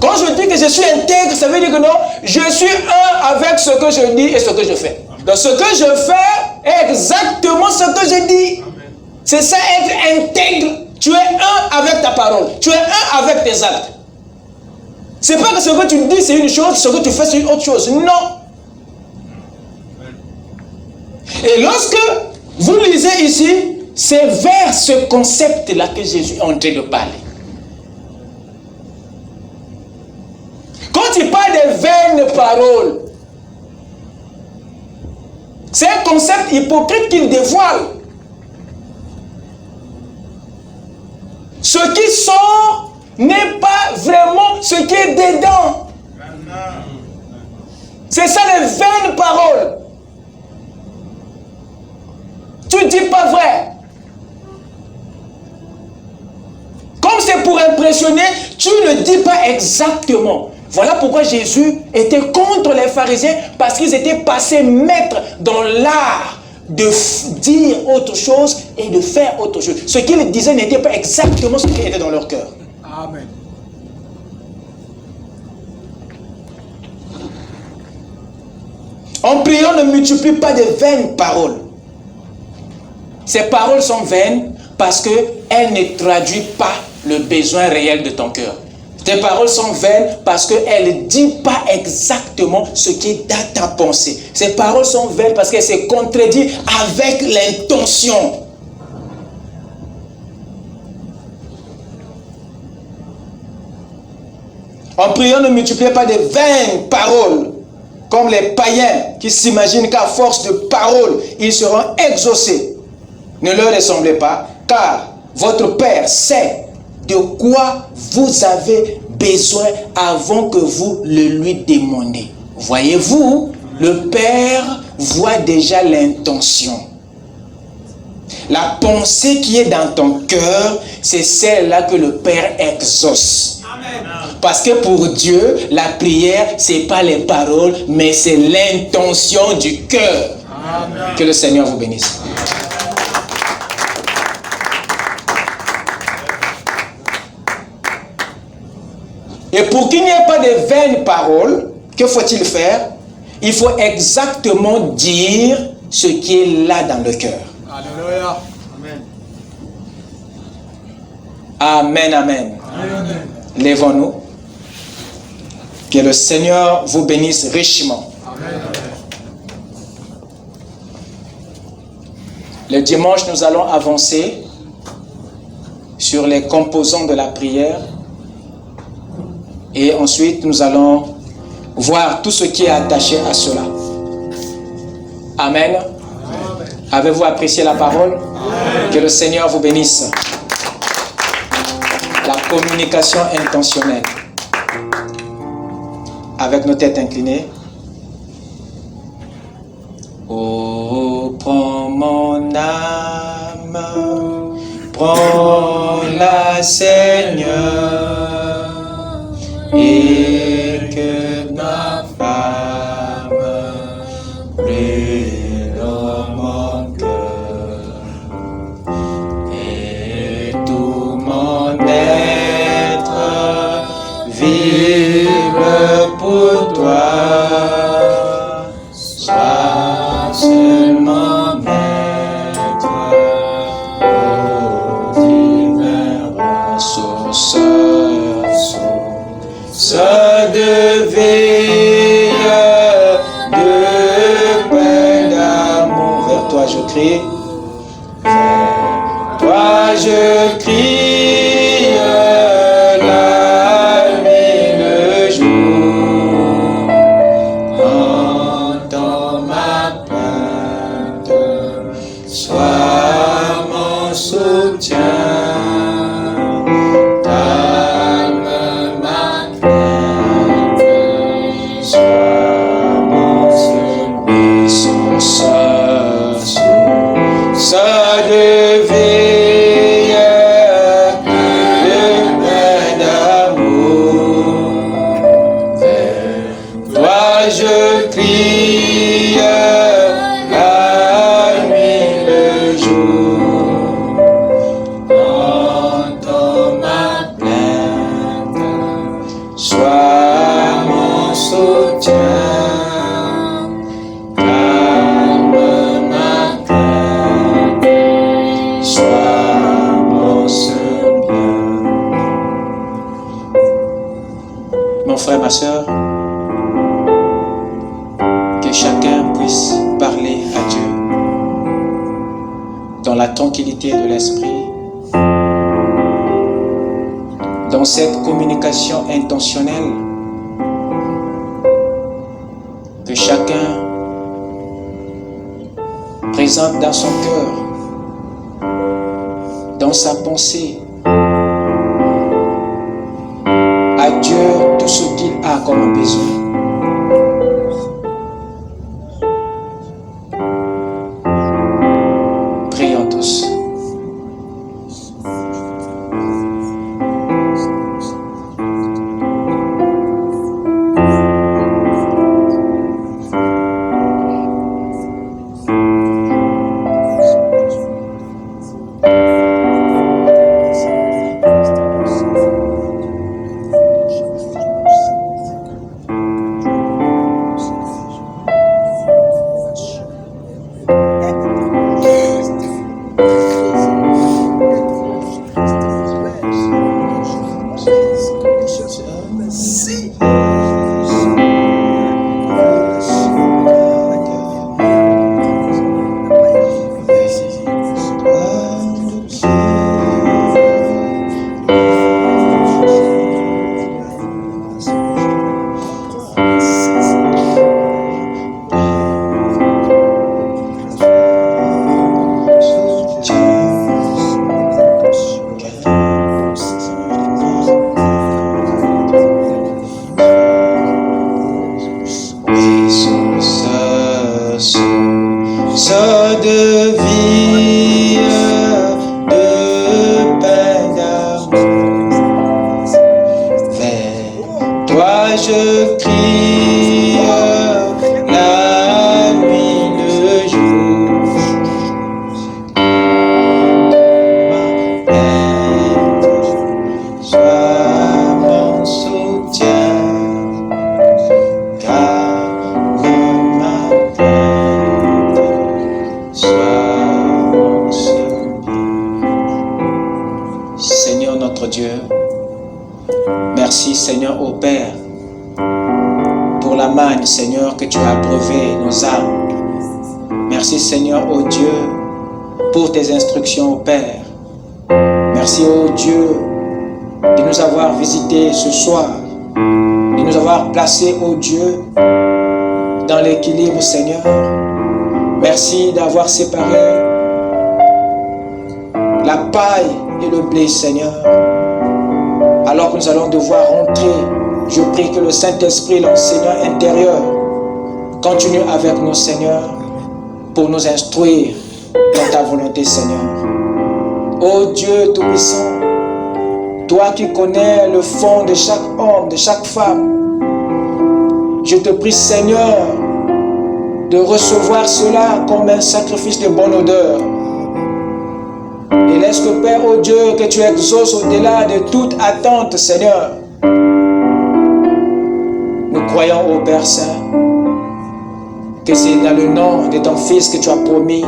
B: Quand je dis que je suis intègre, ça veut dire que non, je suis un avec ce que je dis et ce que je fais. Donc ce que je fais est exactement ce que je dis. C'est ça être intègre. Tu es un avec ta parole. Tu es un avec tes actes. C'est pas que ce que tu dis c'est une chose, ce que tu fais c'est une autre chose. Non. Et lorsque vous lisez ici, c'est vers ce concept-là que Jésus est en train de parler. Quand il parle des vaines paroles, c'est un concept hypocrite qu'il dévoile. Ce qui sort n'est pas vraiment ce qui est dedans. C'est ça les vaines paroles. Tu ne dis pas vrai. Comme c'est pour impressionner, tu ne dis pas exactement. Voilà pourquoi Jésus était contre les pharisiens, parce qu'ils étaient passés maîtres dans l'art de dire autre chose et de faire autre chose. Ce qu'ils disaient n'était pas exactement ce qui était dans leur cœur.
D: Amen.
B: En priant, ne multiplie pas de vaines paroles. Ces paroles sont vaines parce qu'elles ne traduisent pas le besoin réel de ton cœur. Tes paroles sont vaines parce qu'elles ne disent pas exactement ce qui est dans ta pensée. Ces paroles sont vaines parce qu'elles se contredisent avec l'intention. En priant, ne multipliez pas de vaines paroles, comme les païens qui s'imaginent qu'à force de paroles, ils seront exaucés. Ne leur ressemblez pas, car votre Père sait de quoi vous avez besoin avant que vous le lui demandiez. Voyez-vous, le Père voit déjà l'intention. La pensée qui est dans ton cœur, c'est celle-là que le Père exauce. Amen. Parce que pour Dieu, la prière, ce n'est pas les paroles, mais c'est l'intention du cœur. Amen. Que le Seigneur vous bénisse. Et pour qu'il n'y ait pas de vaines paroles, que faut-il faire? Il faut exactement dire ce qui est là dans le cœur.
D: Alléluia. Amen.
B: Amen, amen.
D: Amen.
B: Lèvons-nous. Que le Seigneur vous bénisse richement.
D: Amen.
B: Le dimanche, nous allons avancer sur les composants de la prière. Et ensuite, nous allons voir tout ce qui est attaché à cela. Amen. Amen. Avez-vous apprécié la parole? Amen. Que le Seigneur vous bénisse. La communication intentionnelle. Avec nos têtes inclinées. Oh, prends mon âme, prends-la, Seigneur. Et que ma flamme brûle dans mon cœur, et tout mon être vive pour toi. Sois seulement maître, ô divin source de vie, de paix, d'amour. Vers toi je crie, vers toi je crie, la nuit, le jour. Entends ma plainte, sois mon soutien. mon frère, ma soeur, que chacun puisse parler à Dieu dans la tranquillité de l'esprit, dans cette communication intentionnelle, que chacun présente dans son cœur, dans sa pensée, à Dieu tout ce qu'il a comme besoin. Prions tous. Seigneur, que tu as abreuvé nos âmes. Merci Seigneur, ô Dieu, pour tes instructions, ô Père. Merci, ô Dieu, de nous avoir visités ce soir, de nous avoir placés, ô Dieu, dans l'équilibre, Seigneur. Merci d'avoir séparé la paille et le blé, Seigneur. Alors que nous allons devoir rentrer, je prie que le Saint-Esprit, l'enseignant intérieur, continue avec nous, Seigneur, pour nous instruire dans ta volonté, Seigneur. Ô Dieu Tout-Puissant, toi qui connais le fond de chaque homme, de chaque femme, je te prie, Seigneur, de recevoir cela comme un sacrifice de bonne odeur. Et laisse que, Père, ô Dieu, que tu exauces au-delà de toute attente, Seigneur. Nous croyons, ô Père Saint, que c'est dans le nom de ton Fils que tu as promis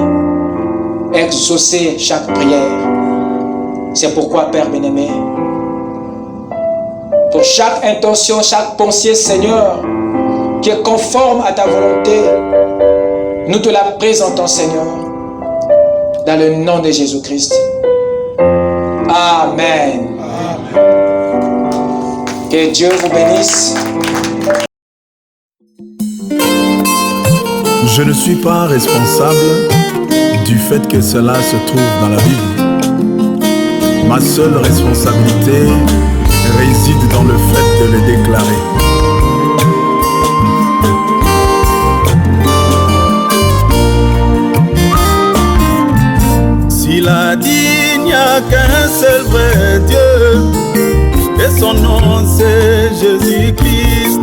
B: exaucer chaque prière. C'est pourquoi, Père bien-aimé, pour chaque intention, chaque pensée, Seigneur, qui est conforme à ta volonté, nous te la présentons, Seigneur, dans le nom de Jésus-Christ. Amen. Que Dieu vous bénisse.
A: Je ne suis pas responsable du fait que cela se trouve dans la Bible. Ma seule responsabilité réside dans le fait de le déclarer.
E: S'il a dit il n'y a qu'un seul vrai Dieu, et son nom c'est Jésus-Christ,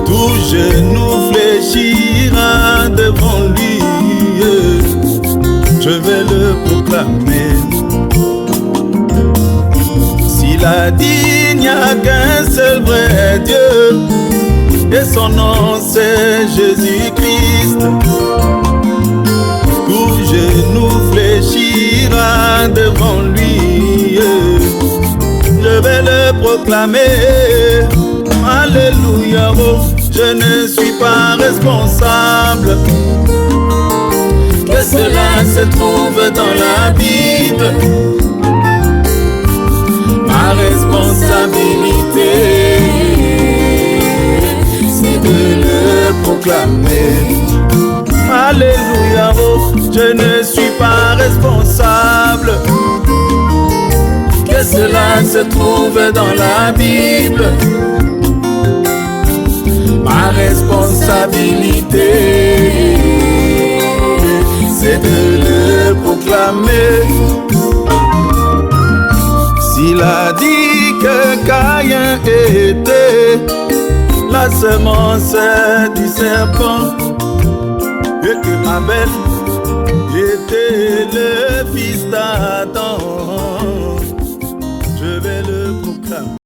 E: tout genou fléchira devant lui, je vais le proclamer. S'il a dit il n'y a qu'un seul vrai Dieu, et son nom c'est Jésus-Christ, tout genou fléchira devant lui, je vais le proclamer. Alléluia, oh, je ne suis pas responsable. Que cela se trouve dans la Bible. Ma responsabilité, c'est de le proclamer. Alléluia, oh, je ne suis pas responsable. Que cela se trouve dans la Bible. Ma responsabilité, c'est de le proclamer. S'il a dit que Caïn était la semence du serpent et que Abel était le fils d'Adam, je vais le proclamer.